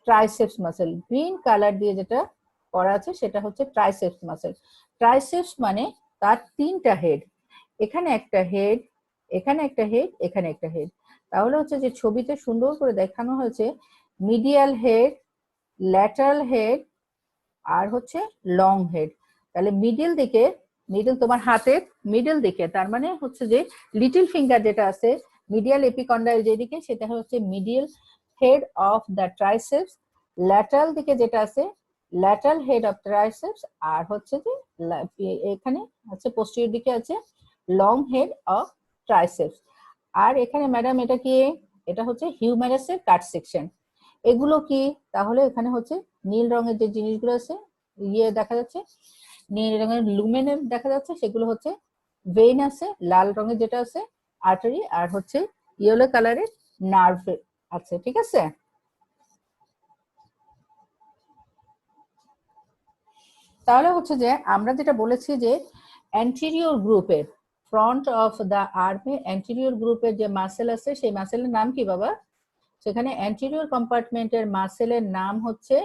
ট্রাইসেপস মাসেল, গ্রিন কালার দিয়ে যেটা করা আছে সেটা হচ্ছে ট্রাইসেপস মাসেল। ট্রাইসেপস মানে তার তিনটা হেড, এখানে একটা হেড, এখানে একটা হেড, এখানে একটা হেড। তাহলে হচ্ছে যে ছবিতে সুন্দর করে দেখানো হয়েছে মিডিয়াল হেড, ল্যাটারাল হেড আর হচ্ছে লং হেড। তাহলে মিডল দিকে, মিডল তোমার হাতের মিডল দিকে, তার মানে হচ্ছে যে লিটল ফিঙ্গার যেটা আছে মিডিয়াল এপিকন্ডাইল যেদিকে, সেটা হচ্ছে medial head of the triceps. Lateral দিকে যেটা আছে ল্যাটারাল হেড অফ ট্রাইসেপস, আর হচ্ছে যে এখানে আছে পোস্টেরিয়র দিকে আছে লং হেড অফ ট্রাইসেপস। আর এখানে ম্যাডাম এটা কি? এটা হচ্ছে হিউমেরাসের কাট সেকশন। এগুলো কি? তাহলে এখানে হচ্ছে নীল রঙের যে জিনিসগুলো আছে, ইয়ে দেখা যাচ্ছে নীল রঙের লুমেনের দেখা যাচ্ছে, সেগুলো হচ্ছে ভেইন আছে, লাল রঙের যেটা আছে আর্টারি, আর হচ্ছে ইয়েলো কালারের নার্ভ আছে, ঠিক আছে। তাহলে হচ্ছে যে আমরা যেটা বলেছি যে অ্যান্টেরিয়র গ্রুপের, ফ্রন্ট অফ দা আর্মে অ্যান্টেরিয়র গ্রুপের যে মাসেল আছে সেই মাসেলের নাম কি বাবা? সেখানে অ্যান্টেরিয়র কম্পার্টমেন্টের মাসেলের নাম হচ্ছে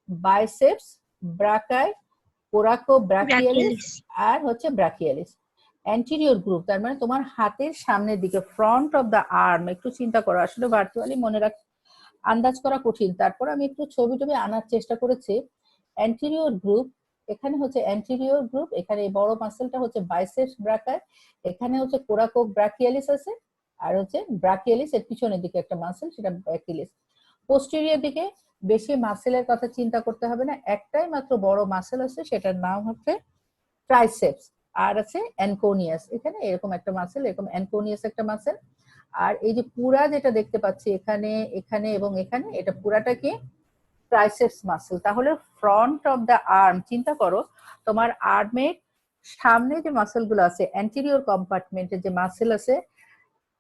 বাইসেপস ব্রাকাই, কোরাকো ব্রাকিয়ালিস আর হচ্ছে ব্রাকিয়ালিস। অ্যান্টেরিয়র গ্রুপ তার মানে তোমার হাতের সামনের দিকে, ফ্রন্ট অফ দা আর্ম। একটু চিন্তা করো, আসলে ভার্চুয়ালি মনে রাখ আন্দাজ করা কঠিন, তারপর আমি একটু ছবি টবি আনার চেষ্টা করেছি। অ্যান্টেরিয়র গ্রুপ, এখানে হচ্ছে অ্যান্টেরিয়র গ্রুপ, এখানে এই বড় মাসেলটা হচ্ছে বাইসেপস ব্রাকাই, এখানে হচ্ছে কোরাকো ব্রাকিয়ালিস আছে, আর হচ্ছে ব্রাকিয়ালিস এর পিছনের দিকে একটা মাসেল সেটা ব্রাকিয়ালিস। পোস্টেরিয়র দিকে বেশি মাসেলের কথা চিন্তা করতে হবে না, একটাই মাত্র বড় মাসেল আছে সেটার নাম হচ্ছে ট্রাইসেপস, আর আছে অ্যানকোনিয়াস, এখানে এরকম একটা মাসেল, এরকম অ্যানকোনিয়াস একটা মাসেল। আর এই যে পুরা যেটা দেখতে পাচ্ছি এখানে, এখানে এবং এখানে, এটা পুরাটা কি? Triceps muscle. তাহলে ফ্রন্ট অফ দা আর্ম, চিন্তা করো তোমার আর্মের সামনে যে মাসেল গুলো আছে, অ্যান্টেরিয়র কম্পার্টমেন্টের যে মাসেল আছে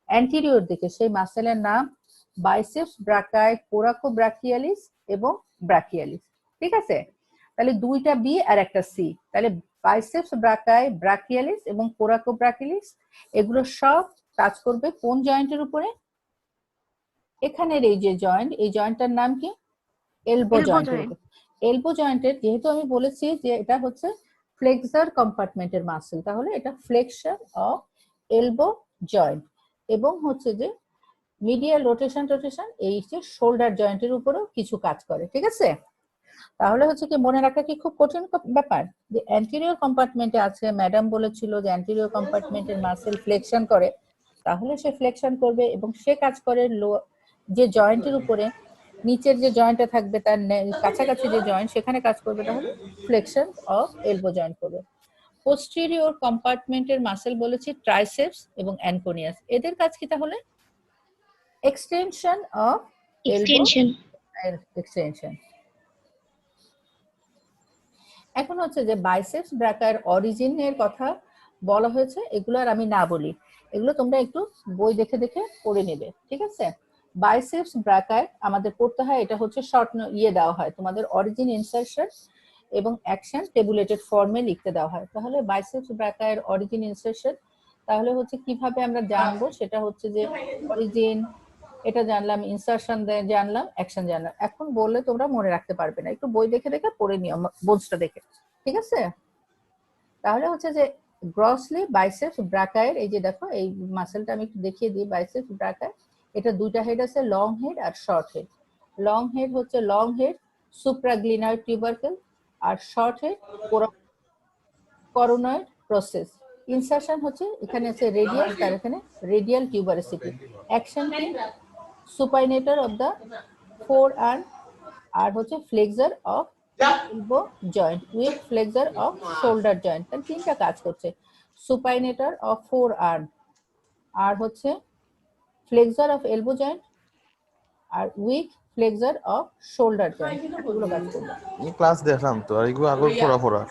অ্যান্টেরিয়র দিকে, সেই মাসেলের নাম বাইসেপস ব্রাকাই, কোরাকো ব্রাকিয়ালিস এবং ব্রাকিয়ালিস, ঠিক আছে। তাহলে দুইটা বি আর একটা সি, তাহলে বাইসেপস ব্রাকাই, ব্রাকিয়ালিস এবং কোরাকো ব্রাকিয়ালিস, এগুলো সব কাজ করবে কোন জয়েন্টের উপরে? এখানের এই যে জয়েন্ট, এই জয়েন্টটার নাম কি? এলবো জয়েন্টের উপর। এলবো জয়েন্টের, যেহেতু আমি বলেছি যে এটা হচ্ছে ফ্লেক্সার কম্পার্টমেন্টের মাসেল, তাহলে এটা ফ্লেকশন অফ এলবো জয়েন্ট। এবং হচ্ছে যে মিডিয়াল রোটেশন এই যে শোল্ডার জয়েন্টের উপরেও কিছু কাজ করে, ঠিক আছে। তাহলে হচ্ছে কি মনে রাখা কি খুব কঠিন ব্যাপার যে অ্যান্টেরিয়র কম্পার্টমেন্টে আছে, ম্যাডাম বলেছিল যে অ্যান্টেরিয়র কম্পার্টমেন্টের মাসেল ফ্লেকশন করে, তাহলে সে ফ্লেকশন করবে এবং সে কাজ করে যে জয়েন্টের উপরে, নিচের যে জয়েন্টটা থাকবে তার কাছাকাছি যে জয়েন্ট সেখানে কাজ করবে, তাহলে ফ্লেকশন অফ এলবো জয়েন্ট করবে। পোস্টেরিয়র কম্পার্টমেন্টের মাসেল বলেছি ট্রাইসেপস এবং অ্যানকোনিয়াস, এদের কাজ কি তাহলে? Extension of elbow, extension. এখন হচ্ছে যে বাইসেপস ব্রাকার অরিজিনের কথা বলা হয়েছে, এগুলো আর আমি না বলি, এগুলো তোমরা একটু বই দেখে দেখে পড়ে নেবে, ঠিক আছে। বাইসেপস ব্রাকার আমাদের পড়তে হয়, এটা হচ্ছে শর্ট ইয়ে দেওয়া হয় তোমাদের, অরিজিন, ইনসারশন এবং অ্যাকশন টেবুলেটেড ফর্মে লিখতে দেওয়া হয়। তাহলে বাইসেপস ব্রাকার অরিজিন, ইনসারশন, তাহলে হচ্ছে কিভাবে আমরা জানবো? সেটা হচ্ছে যে অরিজিন এটা জানলাম, ইনসারশন জানলাম, অ্যাকশন জানলাম। এখন বললে তোমরা মনে রাখতে পারবে না, একটু বই দেখে দেখে পড়ে নিও বোঝটা দেখে, ঠিক আছে। তাহলে হচ্ছে যে গ্রসলি বাইসেপস ব্রাকায়ের, এই যে দেখো এই মাসেলটা আমি একটু দেখিয়ে দিই, বাইসেপস ব্রাকায়, এটা দুইটা হেড আছে, লং হেড আর শর্ট হেড। লং হেড হচ্ছে লং হেড, supraglenoid tubercle, আর short head coronoid process. Insertion হচ্ছে এখানে আছে রেডিয়াল, তার এখানে রেডিয়াল টিউবারসিটি। অ্যাকশন কি supinator of the forearm, আর হচ্ছে flexor of elbow joint with flexor of shoulder joint. তার তিনটা কাজ করছে, সুপাইনেটর অফ ফোর আর্ম, আর হচ্ছে ফ্লেক্সার অফ এলবো জয়েন্ট, আর with flexor of shoulder joint. এগুলো কাজ করবে। ক্লাস দেখলাম তো, আর এগুলো আগর পড়া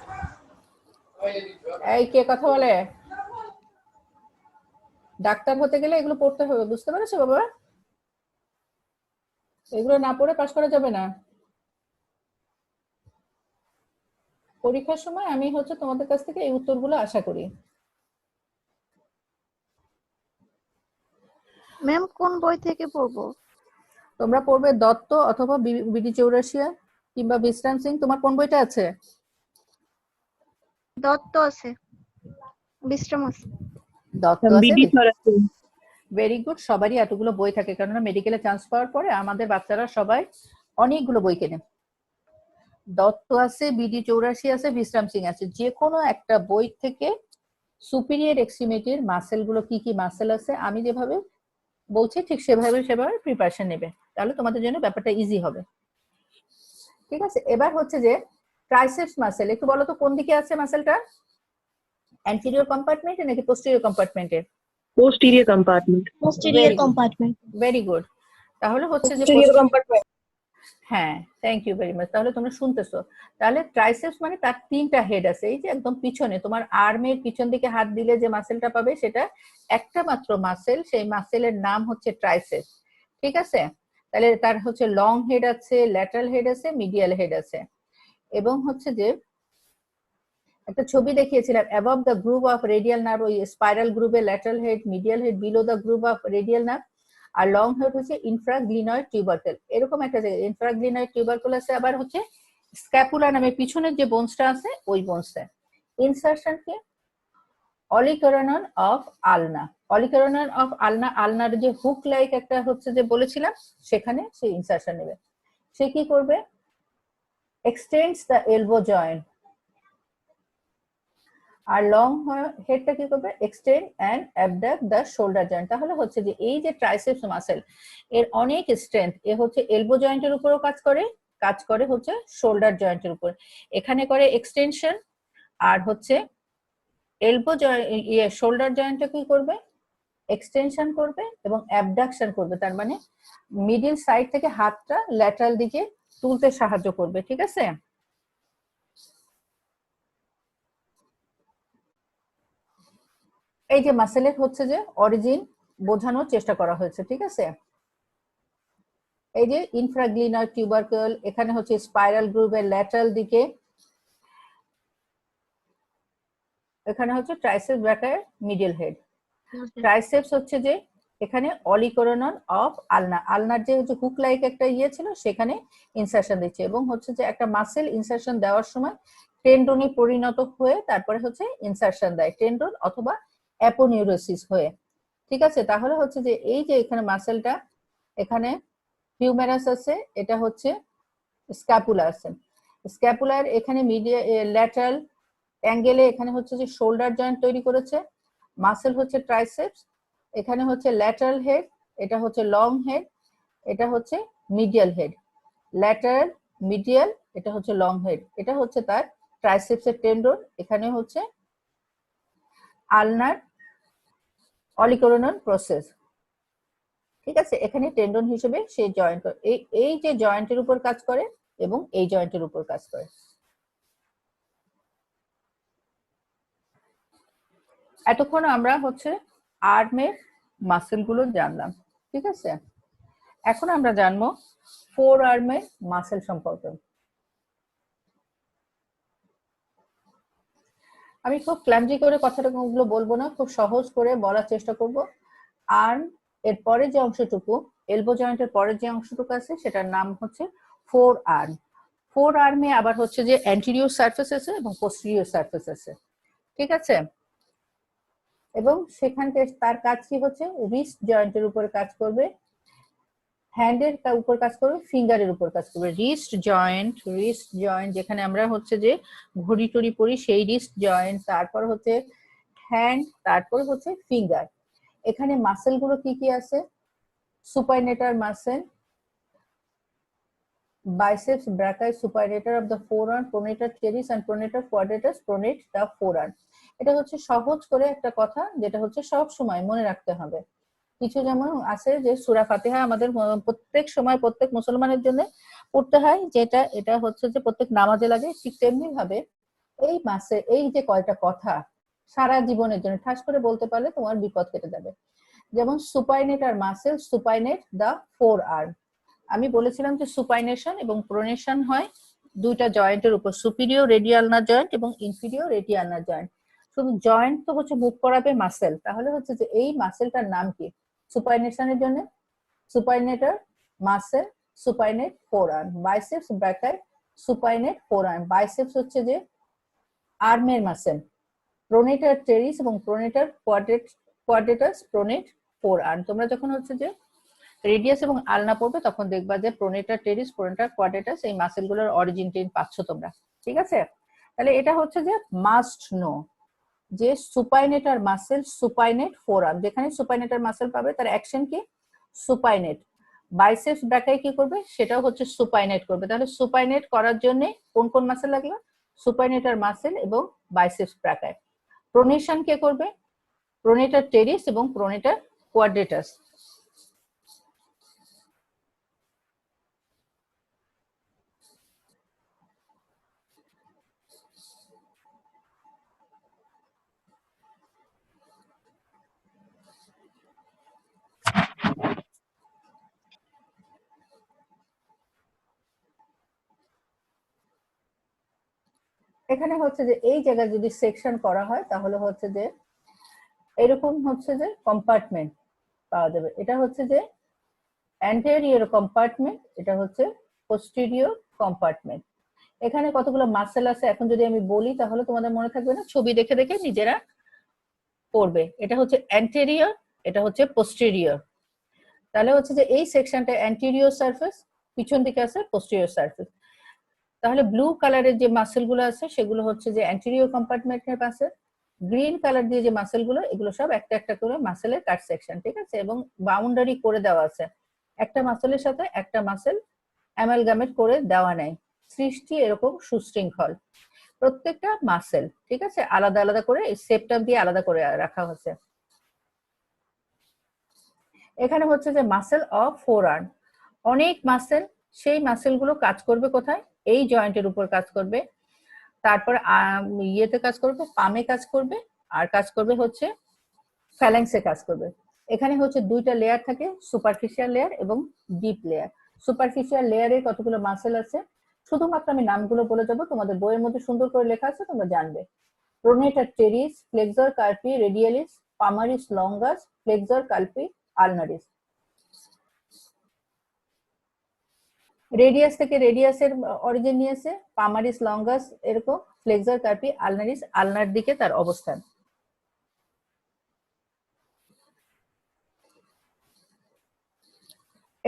এই কে কথা বলে? ডাক্তার হতে গেলে এগুলো পড়তে হবে, বুঝতে পেরেছো বাবা? এগুলো না পড়ে পাশ করা যাবে না। পরীক্ষার সময় আমি হচ্ছে তোমাদের কাছ থেকে এই উত্তরগুলো আশা করি। ম্যাম কোন বই থেকে পড়বো? তোমরা পড়বে দত্ত অথবা বিডি চৌরাশিয়া কিংবা বিশ্রাম সিং। তোমার কোন বইটা আছে? দত্ত আছে, বিশ্রাম আছে। দত্ত আছে, ভেরি গুড। সবারই এতগুলো বই থাকে, কেননা মেডিকেলে চান্স পাওয়ার পরে আমাদের বাচ্চারা সবাই অনেকগুলো বই কেনে। দত্ত আছে, বিডি চৌরাশি আছে, বিশ্রাম সিং আছে। যে কোনো একটা বই থেকে সুপিরিয়র এক্সট্রিমিটির মাসেল গুলো কি কি মাসেল আছে আমি যেভাবে বলছি ঠিক সেভাবে প্রিপারেশন নেবে, তাহলে তোমাদের জন্য ব্যাপারটা ইজি হবে। ঠিক আছে, এবার হচ্ছে যে ট্রাইসেপস মাসেল, একটু বলো তো কোন দিকে আছে মাসেলটা? অ্যান্টেরিয়র কম্পার্টমেন্টে নাকি পোস্টেরিয়র কম্পার্টমেন্টে? posterior compartment. posterior compartment. Very good. তাহলে হচ্ছে যে Posterior compartment. হ্যাঁ, থ্যাংক ইউ ভেরি মাচ। তাহলে তোমরা শুনতেছো। তাহলে ট্রাইসেপস মানে তার তিনটা হেড আছে। এই যে একদম পিছনে তোমার আর্মের পিছন দিকে হাত দিলে যে মাসেলটা পাবে সেটা একটা মাত্র মাসেল, সেই মাসেলের নাম হচ্ছে ট্রাইসেপস। ঠিক আছে, তাহলে তার হচ্ছে লং হেড আছে, ল্যাটারাল হেড আছে, মিডিয়াল হেড আছে। এবং হচ্ছে যে একটা ছবি দেখিয়েছিলাম, above the group of radial nerve, ওই স্পাইরাল গ্রুপে lateral head, medial head, below the group of radial nerve, আর লং হেড হচ্ছে ইনফ্রাগ্লিনয়েড টিউবারকেল। এরকম একটা জায়গায় ইনফ্রাগ্লিনয়েড টিউবারকেল আছে। আবার হচ্ছে স্ক্যাপুলা নামে পিছনের যে বোনসটা আছে ওই বোনসটা। ইনসারশন কি অলিকরনন অফ আলনা। অলিকরনন অফ আলনা, আলনার যে হুক লাইক একটা হচ্ছে যে বলেছিলাম, সেখানে সে ইনসারশন নেবে। সে কি করবে? Extends the elbow joint. আর লং হেডটা কি করবে? Extend and abduct the shoulder joint. তাহলে হচ্ছে যে এই যে ট্রাইসেপস মাসেল এর অনেক স্ট্রেংথ, এ হচ্ছে এলবো জয়েন্টের উপরও কাজ করে হচ্ছে শোল্ডার জয়েন্টের উপর। এখানে করে এক্সটেনশন, আর হচ্ছে এলবো জয়েন্ট শোল্ডার জয়েন্টটা কি করবে? এক্সটেনশন করবে এবং অ্যাবডাকশন করবে। তার মানে মিডল সাইড থেকে হাতটা ল্যাটারাল দিকে তুলতে সাহায্য করবে। ঠিক আছে, এই যে মাসেলের হচ্ছে যে অরিজিন বোঝানোর চেষ্টা করা হয়েছে। ঠিক আছে, এই যে ইনফ্রাগ্লিনয়েড টিউবারকেল, এখানে হচ্ছে স্পাইরাল গ্রুপের ল্যাটারাল দিকে, এখানে হচ্ছে ট্রাইসেপস ব্র্যাকের মিডল হেড। ট্রাইসেপস হচ্ছে যে এখানে অলিকরনন অফ আলনা, আলনার যে হুক লাইক একটা ইয়ে ছিল সেখানে ইনসারশন দিচ্ছে। এবং হচ্ছে যে একটা মাসেল ইনসারশন দেওয়ার সময় টেন্ডনে পরিণত হয়ে তারপরে হচ্ছে ইনসারশন দেয়, টেন্ডন অথবা অ্যাপোনিউরোসিস হয়ে। ঠিক আছে, তাহলে হচ্ছে যে এই যে এখানে মাসেলটা, এখানে হিউমেরাস আছে, এটা হচ্ছে স্ক্যাপুলা আছে। স্ক্যাপুলার এখানে ল্যাটারাল অ্যাঙ্গেলে এখানে হচ্ছে যে শোল্ডার জয়েন্ট তৈরি করেছে। মাসেল হচ্ছে ট্রাইসেপস, এখানে হচ্ছে ল্যাটারাল হেড, এটা হচ্ছে লং হেড, এটা হচ্ছে মিডিয়াল হেড। ল্যাটারাল, মিডিয়াল, এটা হচ্ছে লং হেড, এটা হচ্ছে তার ট্রাইসেপসের টেন্ডন। এখানে হচ্ছে আলনার অলিকরনন প্রসেস। ঠিক আছে, এখানে টেন্ডন হিসেবে সে জয়েন্ট এই যে জয়েন্টের উপর কাজ করে এবং এই জয়েন্টের উপর কাজ করে। এতক্ষণ আমরা হচ্ছে আর্মের মাসেল গুলো জানলাম। ঠিক আছে, এখন আমরা জানবো ফোর আর্মের মাসেল সম্পর্কে। আমি খুব ক্লামজি করে কথাটা গুলো বলবো না, খুব সহজ করে বলার চেষ্টা করব। আর্ম এর পরে যে অংশটুকু, এলবো জয়েন্টের পরে যে অংশটুকু আছে সেটার নাম হচ্ছে ফোর আর্ম। ফোর আর্মে আবার হচ্ছে যে অ্যান্টেরিয়র সারফেস আছে এবং পোস্টেরিয়র সারফেস আছে। ঠিক আছে, এবং সেখান থেকে তার কাজ কি হচ্ছে? রিস্ট জয়েন্টের উপরে কাজ করবে। হ্যান্ডের উপর কাজ করবে, ফিঙ্গারের উপর কাজ করবে। রিস্ট জয়েন্ট যেখানে আমরা হচ্ছে যে ঘড়ি টড়ি পরি সেই রিস্ট জয়েন্ট, তারপর হচ্ছে হ্যান্ড, তারপর হচ্ছে ফিঙ্গার। এখানে মাসেল গুলো কি কি আছে? সুপাইনেটার muscle, biceps brachii supinator of the forearm, pronator teres and pronator quadratus pronate the forearm। এটা হচ্ছে সহজ করে একটা কথা, যেটা হচ্ছে সব সময় মনে রাখতে হবে। কিছু যেমন আছে যে সূরা ফাতিহা আমাদের প্রত্যেক সময় প্রত্যেক মুসলমানের জন্য পড়তে হয়, যেটা এটা হচ্ছে যে প্রত্যেক নামাজে লাগে, ঠিক তেমনি ভাবে এই মাসে এই যে কয়টা কথা সারা জীবনের জন্য ঠাস করে বলতে পারলে তোমার বিপদ কেটে যাবে। যেমন সুপাইনেটার মাসেল সুপাইনেট দা ফোর আর্ম। আমি বলেছিলাম যে সুপাইনেশন এবং প্রোনেশন হয় দুইটা জয়েন্টের উপর, সুপিরিয়র রেডিয়ালনার জয়েন্ট এবং ইনফিরিয়র রেডিয়ালনার জয়েন্ট। শুধু জয়েন্ট তো হচ্ছে মুভ করাবে মাসেল, তাহলে হচ্ছে যে এই মাসেলটার নাম কি? সুপাইনেশনের জন্য supinator muscle supinate forearm, biceps brachii supinate forearm. Biceps হচ্ছে যে আর্মের মাসেল, প্রোনেটার টেরিস এবং pronator quadratus pronate forearm. তোমরা যখন হচ্ছে যে রেডিয়াস এবং আলনা পড়বে তখন দেখবা যে প্রোনেটার টেরিস প্রোনেটার কোয়াড্রেটাস এই মাসেলগুলোর অরিজিন টেন পাচ্ছ তোমরা, ঠিক আছে? তাহলে এটা হচ্ছে যে মাস্ট নো যে সুপাইনেটার মাসেল সুপাইনেট ফোরআর্ম, যেখানে সুপাইনেটার মাসেল পাবে তার অ্যাকশন কি? সুপাইনেট। বাইসেপস ব্র্যাকাই কি করবে? সেটাও হচ্ছে সুপাইনেট করবে। তাহলে সুপাইনেট করার জন্য কোন কোন মাসেল লাগবে? সুপাইনেটার মাসেল এবং বাইসেপস ব্র্যাকাই। প্রোনেশন কে করবে? প্রোনেটার টেরিস এবং প্রোনেটার কোয়াড্রেটাস। এখানে হচ্ছে যে এই জায়গায় যদি সেকশন করা হয় তাহলে হচ্ছে যে এরকম হচ্ছে যে কম্পার্টমেন্ট পাওয়া যাবে। এটা হচ্ছে যে অ্যান্টেরিয়র কম্পার্টমেন্ট, এটা হচ্ছে পোস্টেরিয়র কম্পার্টমেন্ট। এখানে কতগুলো মাসেল আছে এখন যদি আমি বলি তাহলে তোমাদের মনে থাকবে না, ছবি দেখে দেখে নিজেরা পড়বে। এটা হচ্ছে অ্যান্টেরিয়র, এটা হচ্ছে পোস্টেরিয়র। তাহলে হচ্ছে যে এই সেকশনটা অ্যান্টেরিয়র সারফেস, পিছন দিকে আছে পোস্টেরিয়র সারফেস। তাহলে ব্লু কালারের যে মাসেল গুলো আছে সেগুলো হচ্ছে যে অ্যান্টেরিয়র কম্পার্টমেন্টের মাসেল। গ্রিন কালার দিয়ে যে মাসেল গুলো, এগুলো সব একটা একটা করে মাসেলের কাট সেকশন, ঠিক আছে? এবং বাউন্ডারি করে দেওয়া আছে, একটা মাসেলের সাথে একটা মাসেল অ্যামালগামেট করে দেওয়া নাই, সৃষ্টি এরকম সুশৃঙ্খল প্রত্যেকটা মাসেল, ঠিক আছে? আলাদা আলাদা করে সেপটাম দিয়ে আলাদা করে রাখা হচ্ছে। এখানে হচ্ছে যে মাসেল অফ ফোর আর্ম, অনেক মাসেল, সেই মাসেল গুলো কাজ করবে কোথায়? এই জয়েন্টের উপর কাজ করবে, তারপর ইয়েতে কাজ করবে, পামে কাজ করবে, আর কাজ করবে হচ্ছে ফ্যালেন্সে কাজ করবে। এখানে হচ্ছে দুইটা লেয়ার থাকে, সুপারফিশিয়াল লেয়ার এবং ডিপ লেয়ার। সুপারফিশিয়াল লেয়ারে কতগুলো মাসেল আছে শুধুমাত্র আমি নামগুলো বলে যাবো, তোমাদের বইয়ের মধ্যে সুন্দর করে লেখা আছে, তোমরা জানবে। Pronator teres, flexor carpi radialis, palmaris longus, flexor carpi ulnaris. Radius থেকে রেডিয়াসের অরিজিন নিয়েছে, পামারিস লঙ্গাস এরকম, ফ্লেক্সর কার্পি আলনারিস আলনার দিকে তার অবস্থান।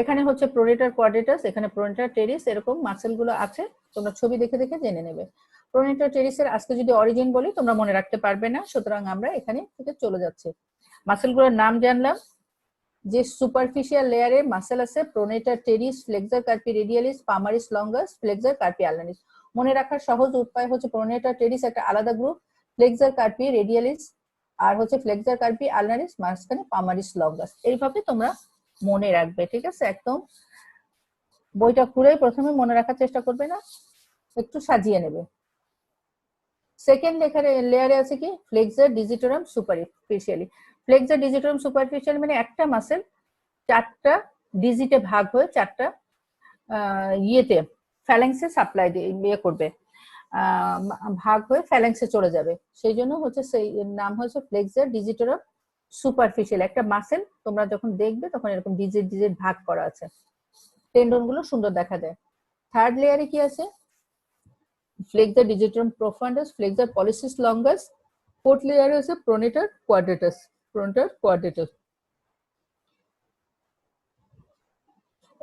এখানে হচ্ছে প্রোনেটার কোয়াড্রেটাস, এখানে প্রোনেটার টেরিস, এরকম মাসেল গুলো আছে, তোমরা ছবি দেখে দেখে জেনে নেবে। প্রোনেটার টেরিসের আজকে যদি অরিজিন বলি তোমরা মনে রাখতে পারবে না, সুতরাং আমরা এখানে থেকে চলে যাচ্ছি। মাসেল গুলোর নাম জানলাম, যে সুপারফিশিয়াল লেয়ারে মাসেল আছে pronator teres, flexor carpi radialis, palmaris longus, flexor carpi ulnaris. মনে রাখার সহজ উপায় হচ্ছে প্রোনেটার টেরিস একটা আলাদা গ্রুপ, ফ্লেক্সর কার্পি রেডিয়ালিস আর হচ্ছে ফ্লেক্সর কার্পি আলনারিস, মাঝখানে পামারিস লঙ্গাস। এইভাবে তোমরা মনে রাখবে, ঠিক আছে? একদম বইটা খুলেই প্রথমে মনে রাখার চেষ্টা করবে না, একটু সাজিয়ে নেবে। সেকেন্ড লেয়ারে আছে কি? Flexor digitorum superficially. Flexor digitorum superficial মানে একটা মাসেল চারটা ডিজিটে ভাগ হয়ে চারটা ইয়েতে ফ্যালেন্সে সাপ্লাই ইয়ে করবে, ভাগ হয়ে ফ্যালেন্সে চলে যাবে, সেই জন্য হচ্ছে সেই নাম হয়েছে ফ্লেক্সর ডিজিটোরাম সুপারফিশিয়াল। একটা মাসেল তোমরা যখন দেখবে তখন এরকম ডিজিট ডিজিট ভাগ করা আছে, টেন্ডন গুলো সুন্দর দেখা যায়। থার্ড লেয়ারে কি আছে? Flexor digitorum profundus, flexor pollicis longus. Fourth লেয়ারে আছে প্রোনেটার কোয়াড্রেটাস, প্রোনেটার কোয়াড্রেটাস।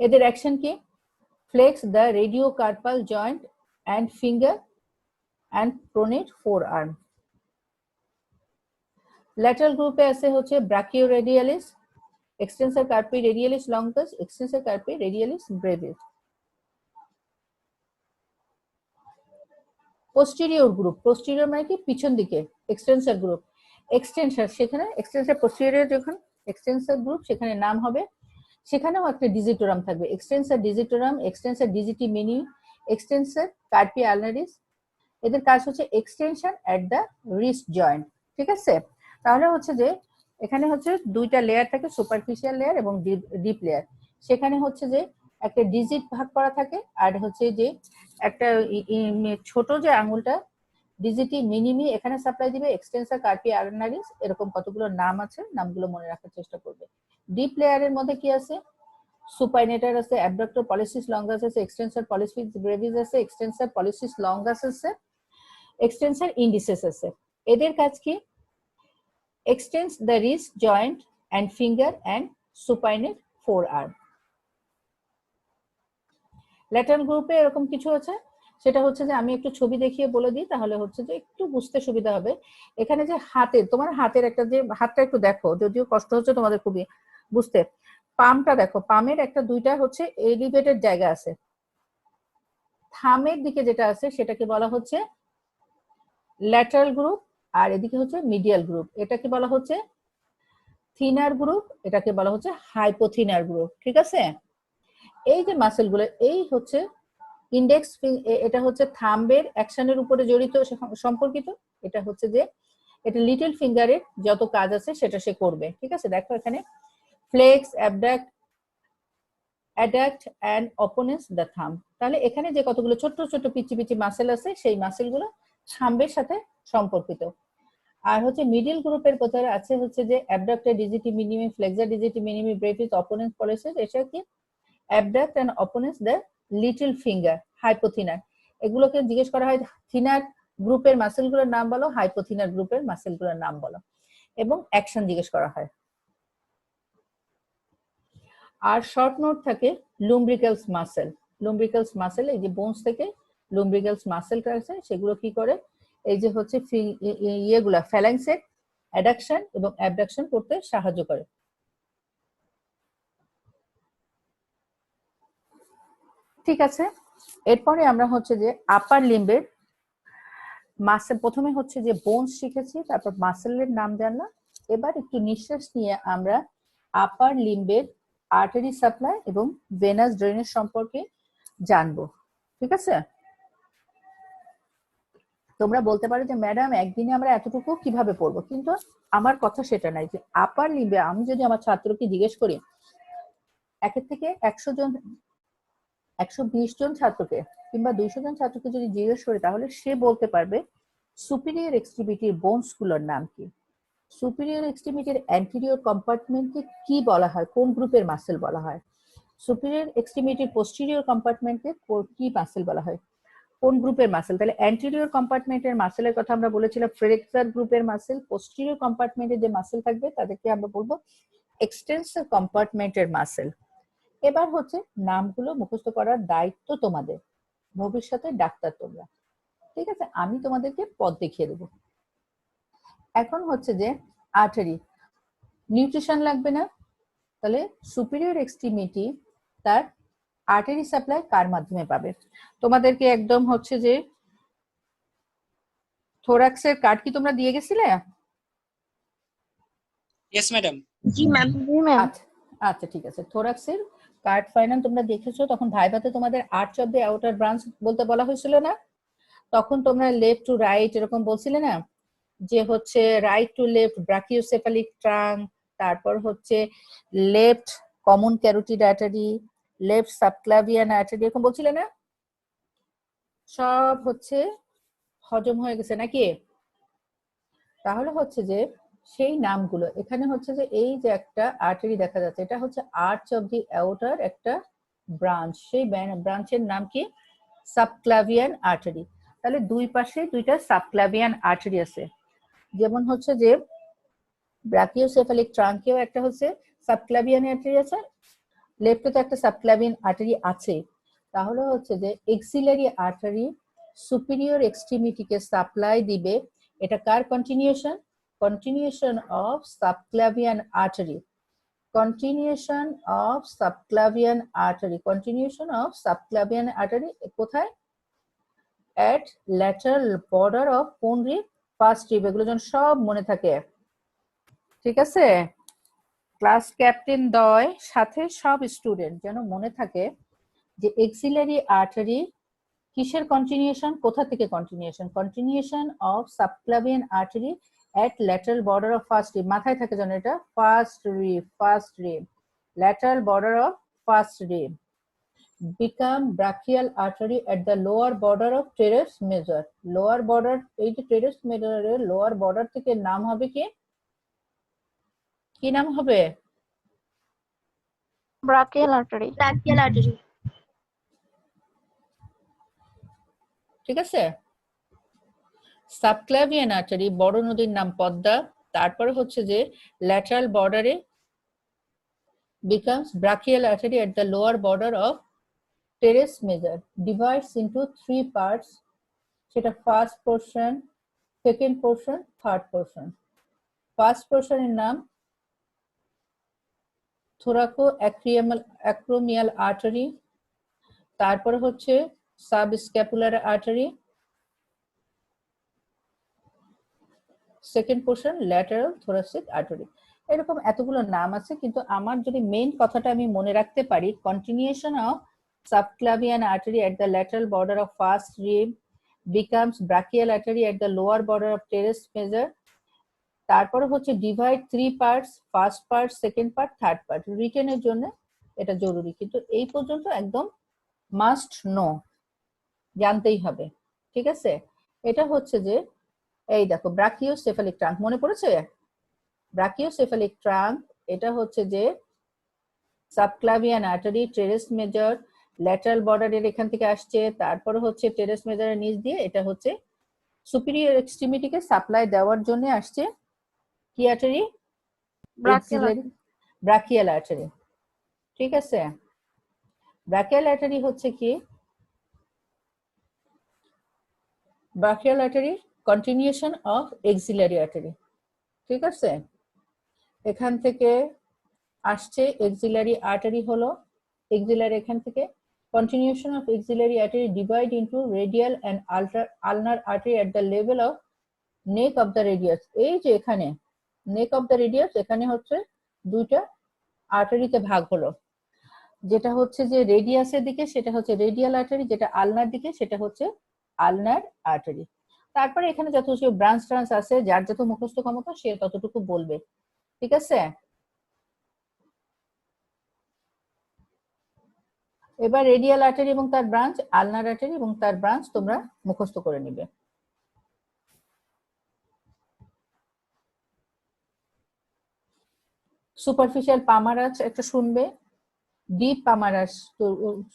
এদের অ্যাকশন কি? Flex the radiocarpal joint and finger and pronate forearm. Lateral গ্রুপে আছে হচ্ছে brachioradialis, extensor carpi radialis longus, extensor carpi radialis brevis. Posterior group, posterior মানে কি পিছন দিকে, এক্সটেন্সর গ্রুপ, এক্সটেন্সর সেখানে এক্সটেন্সর পোস্টেরিয়র যখন এক্সটেন্সর গ্রুপ সেখানে নাম হবে, সেখানেও একটা ডিজিটোরাম থাকবে, extensor digitorum, extensor digiti mini, extensor carpi ulnaris. এদের কাজ হচ্ছে extension at the wrist joint. ঠিক আছে, তাহলে হচ্ছে যে এখানে হচ্ছে দুইটা লেয়ার থাকে, সুপারফিশিয়াল লেয়ার এবং ডিপ লেয়ার। সেখানে হচ্ছে যে একটা ডিজিট ভাগ করা থাকে, আর হচ্ছে যে একটা ছোট যে আঙুলটা ডিজিটি মিনিমি এখানে সাপ্লাই দিবে, এক্সটেন্সর কার্পি আলনারিস, এরকম কতগুলো নাম আছে, নামগুলো মনে রাখার চেষ্টা করবে। ডিপ লেয়ারের মধ্যে কি আছে? সুপাইনেটার আছে, অ্যাবডাক্টর পলিসিস লঙ্গাস আছে, এক্সটেন্সর পলিসিস ব্রেভিস আছে, এক্সটেন্সর পলিসিস লঙ্গাস আছে, এক্সটেন্সর ইন্ডিসেস আছে। এদের কাজ কি? Extends the wrist joint and finger and supinate forearm. Lateral গ্রুপে এরকম কিছু আছে, সেটা হচ্ছে যে আমি একটু ছবি দেখিয়ে বলে দিই, তাহলে হচ্ছে যে একটু বুঝতে সুবিধা হবে। এখানে যে হাতের, তোমার হাতের একটা যে হাতটা একটু দেখো, যদিও কষ্ট হচ্ছে তোমাদের খুবই বুঝতে, পামটা দেখো, পামের একটা দুইটা হচ্ছে এলিভেটেড জায়গা আছে, থামের দিকে যেটা আছে সেটাকে বলা হচ্ছে ল্যাটারাল গ্রুপ, আর এদিকে হচ্ছে মিডিয়াল গ্রুপ, এটাকে বলা হচ্ছে থিনার গ্রুপ, এটাকে বলা হচ্ছে হাইপোথিনার গ্রুপ। ঠিক আছে, এই যে মাসেল গুলো, এই হচ্ছে ইন্ডেক্স, এটা হচ্ছে থাম্বের অ্যাকশনের উপরে জড়িত সম্পর্কিত, এটা হচ্ছে যে এটা লিটল ফিঙ্গারের যত কাজ আছে সেটা সে করবে। ঠিক আছে, দেখো এখানে flakes, abduct, অ্যাডাক্ট and অপোনেন্স the thumb. তাহলে এখানে যে কতগুলো ছোট ছোট পিচি পিচি মাসেল আছে, সেই মাসেলগুলো থাম্বের সাথে সম্পর্কিত। আর হচ্ছে মিডল গ্রুপের কোথায় আছে হচ্ছে যে অ্যাবডাক্টর ডিজিটি মিনিমি, ফ্লেক্সার ডিজিটি মিনিমি, ব্রেভিস, অপোনেন্স পলিসিস, এটা কি abduct and অপোনেন্স the little finger, হাইপোথিনার। এগুলোকে জিজ্ঞেস করা হয় থিনার গ্রুপের মাসেলগুলোর নাম বলো, হাইপোথিনার গ্রুপের মাসেলগুলোর নাম বলো, এবং অ্যাকশন জিজ্ঞেস করা হয়। আর শর্ট নোট থাকে লুম্ব্রিকালস মাসেল। লুম্ব্রিকালস মাসেল এই যে বোনস থেকে লুম্ব্রিকালস মাসেল আছে, সেগুলো কি করে? এই যে হচ্ছে ইয়েগুলা ফ্যালাংসের অ্যাডাকশন এবং অ্যাবডাকশন করতে সাহায্য করে। ঠিক আছে, এরপরে আমরা হচ্ছে যে আপার লিম্বের মাসেল, প্রথমে হচ্ছে যে বোনস শিখেছি, তারপর মাসেলের নাম জানলাম। এবার একটু নিঃশ্বাস নিয়ে আমরা আপার লিম্বের আর্টারি সাপ্লাই এবং ভেনাস ড্রেনেজ সম্পর্কে জানবো। ঠিক আছে, তোমরা বলতে পারো যে ম্যাডাম একদিনে আমরা এতটুকু কিভাবে পড়বো, কিন্তু আমার কথা সেটা নাই। যে আপার লিম্বে আমি যদি আমার ছাত্রকে জিজ্ঞেস করি, একের থেকে 100 জন, 120 জন ছাত্রকে কিংবা 200 জন ছাত্রকে যদি জিজ্ঞেস করি, তাহলে সে বলতে পারবে সুপিরিয়র এক্সট্রিমিটির বোনস গুলোর নাম কি, সুপিরিয়র এক্সট্রিমিটির অ্যান্টেরিয়র কম্পার্টমেন্টকে কি বলা হয়, কোন গ্রুপের মাসেল বলা হয়, সুপিরিয়র এক্সট্রিমিটির পোস্টেরিয়র কম্পার্টমেন্টকে কি মাসেল বলা হয়, কোন গ্রুপের মাসেল। তাহলে অ্যান্টেরিয়র কম্পার্টমেন্টের মাসেলের কথা আমরা বলেছিলাম ফ্লেক্সার গ্রুপের মাসেল, পোস্টেরিয়র কম্পার্টমেন্টে যে মাসেল থাকবে তাদেরকে আমরা বলবো এক্সটেন্সর কম্পার্টমেন্টের মাসেল। এবার হচ্ছে নামগুলো মুখস্থ করার দায়িত্ব তোমাদের, ভবিষ্যতে ডাক্তার তোমরা। ঠিক আছে, আমি তোমাদেরকে পথ দেখিয়ে দেবো। এখন হচ্ছে যে আর্টারি, নিউট্রিশন লাগবে না, তাহলে সুপিরিয়র এক্সট্রিমিটি তার আর্টারি সাপ্লাই কার মাধ্যমে পাবে? তোমাদেরকে একদম হচ্ছে যে থোরাক্সের কার্ড কি তোমরা দিয়ে গেছিলে? Yes madam. জি ম্যাম। আচ্ছা আচ্ছা, ঠিক আছে, থোরাক্সের কার্ড ফাইনাল তোমরা দেখেছো, তখন ভাইভাতে তোমাদের arch of the outer branch বলতে বলা হয়েছিল না? তখন তোমরা লেফট টু রাইট এরকম বলছিলে না, যে হচ্ছে right to left brachiocephalic trunk, তারপর হচ্ছে left common carotid artery, left subclavian artery, এরকম বলছিলে না? সব হচ্ছে হজম হয়ে গেছে নাকি? তাহলে হচ্ছে যে সেই নামগুলো এখানে হচ্ছে যে এই যে একটা আর্টারি দেখা যাচ্ছে, এটা হচ্ছে আর্চ অফ দি অ্যাওটার একটা ব্রাঞ্চ, সেই ব্রাঞ্চের নাম কি? Subclavian artery. তাহলে দুই পাশে দুইটা সাবক্লাভিয়ান আর্টারি আছে, যেমন হচ্ছে যে ব্রাকিওসেফালিক ট্রাঙ্কেও একটা হচ্ছে সাবক্লাভিয়ান আর্টারি আছে, লেফটে তো একটা সাবক্লাভিয়ান আর্টারি আছে, তাহলে হচ্ছে যে এক্সিলারি আর্টারি সুপিরিয়র এক্সট্রিমিটিকে সাপ্লাই দিবে। এটা কার continuation? Continuation of subclavian artery, continuation of subclavian artery, continuation of subclavian artery কোথায়? এট ল্যাটারাল বর্ডার অফ কোন রিব? First rib. এগুলো যেন সব মনে থাকে, ঠিক আছে? ক্লাস ক্যাপ্টেন দয় সাথে সব স্টুডেন্ট যেন মনে থাকে যে এক্সিলারি আর্টারি কিসের কন্টিনিউশন, কোথা থেকে continuation? Continuation of subclavian artery at lateral border of first rib. মাথায় থাকে যেন এটা first rib, first rib, lateral border of first rib. become brachial artery at the lower border of teres major. lower border, এই যে teres major এর lower border থেকে নাম হবে কি? কি নাম হবে? Brachial artery. brachial artery. ঠিক আছে? সাবক্লাভিয়ান আর্টারি বড় নদীর নাম পদ্মা, তারপরে হচ্ছে যে ল্যাটারাল বর্ডারে becomes brachial artery at the lower border of teres major, divides into 3 parts, সেটা first portion, second portion, third portion. First পোরশনের নাম থোরাকো অ্যাক্রোমিয়াল আর্টারি, তারপরে হচ্ছে subscapular artery, second portion lateral thoracic artery. এরকম এতগুলো নাম আছে, কিন্তু আমার যদি মেইন কথাটা আমি মনে রাখতে পারি, continuation of subclavian artery at the lateral border of first rib becomes brachial artery at the lower border of teres major, তারপরে হচ্ছে divide 3 parts, first part, second part, third part. রিটেনের জন্য এটা জরুরি, কিন্তু এই পর্যন্ত একদম মাস্ট নো, জানতেই হবে, ঠিক আছে? এটা হচ্ছে যে এই দেখো ব্রাকিওসেফালিক ট্রাঙ্ক, মনে পড়েছে? ব্রাকিওসেফালিক ট্রাঙ্ক এটা হচ্ছে যে subclavian artery terrace major lateral বর্ডারের এখান থেকে আসছে, তারপরে হচ্ছে টেরেস মেজরের নিচ দিয়ে এটা হচ্ছে সুপিরিয়র এক্সট্রিমিটিকে সাপ্লাই দেওয়ার জন্য আসছে কি আর্টারি? ব্রাকিয়াল আর্টারি, ঠিক আছে? ব্রাকিয়াল আর্টারি হচ্ছে কি? Brachial artery continuation of axillary artery, ঠিক আছে? এখান থেকে আসছে এক্সিলারি আর্টারি, হলো এক্সিলারি, এখান থেকে continuation of axillary artery divide into radial and ulnar artery at the level of neck of the radius. এই যে এখানে neck of the radius, এখানে হচ্ছে দুইটা আর্টারিতে ভাগ হলো, যেটা হচ্ছে যে রেডিয়াসের দিকে সেটা হচ্ছে রেডিয়াল আর্টারি, যেটা আলনার দিকে সেটা হচ্ছে আলনার আর্টারি। তারপরে এখানে যত ব্রাঞ্চ ট্রান্স আছে, যার যত মুখস্থ ক্ষমতা সে ততটুকু বলবে, ঠিক আছে? এবার রেডিয়াল আর্টারি এবং তার ব্রাঞ্চ, আলনার আর্টারি এবং তার ব্রাঞ্চ তোমরা মুখস্থ করে নিবে। সুপারফিশিয়াল পামারাজ একটা শুনবে, ডিপ পামারাজ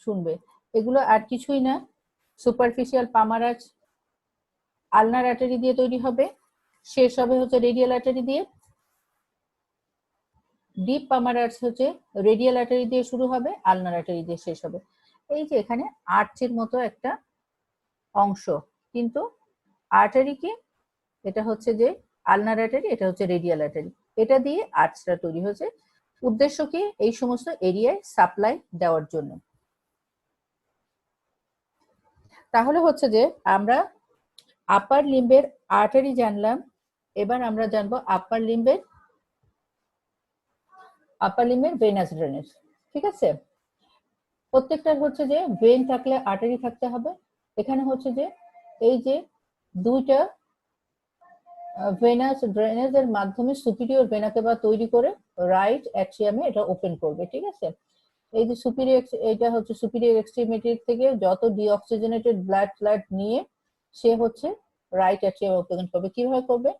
শুনবে, এগুলো আর কিছুই না। সুপারফিশিয়াল পামারাজ আলনার আর্টারি দিয়ে তৈরি হবে, শেষ হবে হচ্ছে রেডিয়াল আর্টারি দিয়ে। ডিপ পামারাজ হচ্ছে রেডিয়াল আর্টারি দিয়ে শুরু হবে, আলনার আর্টারি দিয়ে শেষ হবে। এই যে এখানে আর্চের মতো একটা অংশ, কিন্তু আর্টারি কি? এটা হচ্ছে যে আলনার আর্টারি, এটা হচ্ছে রেডিয়াল আর্টারি, এটা দিয়ে আর্চটা তৈরি হয়েছে। উদ্দেশ্য কি? এই সমস্ত এরিয়ায় সাপ্লাই দেওয়ার জন্য। তাহলে হচ্ছে যে আমরা আপার লিম্বের আর্টারি জানলাম, এবার আমরা জানবো আপার লিম্বের ভেনাস ড্রেনেজ, ঠিক আছে? প্রত্যেকটার হচ্ছে যে ভেন থাকলে আর্টারি থাকতে হবে। এখানে হচ্ছে যে এই যে দুইটা ভেনাস ড্রেনেজের মাধ্যমে সুপিরিয়র ভেনা কেবা তৈরি করে রাইট অ্যাট্রিয়ামে এটা ওপেন করবে, ঠিক আছে? এই যে সুপিরিয়র, এটা হচ্ছে সুপিরিয়র এক্সট্রিমিটি থেকে যত ডিঅক্সিজেনেটেড ব্লাড নিয়ে সে হচ্ছে রাইট অ্যাট্রিয়ামে ওপেন করবে। কিভাবে করবে?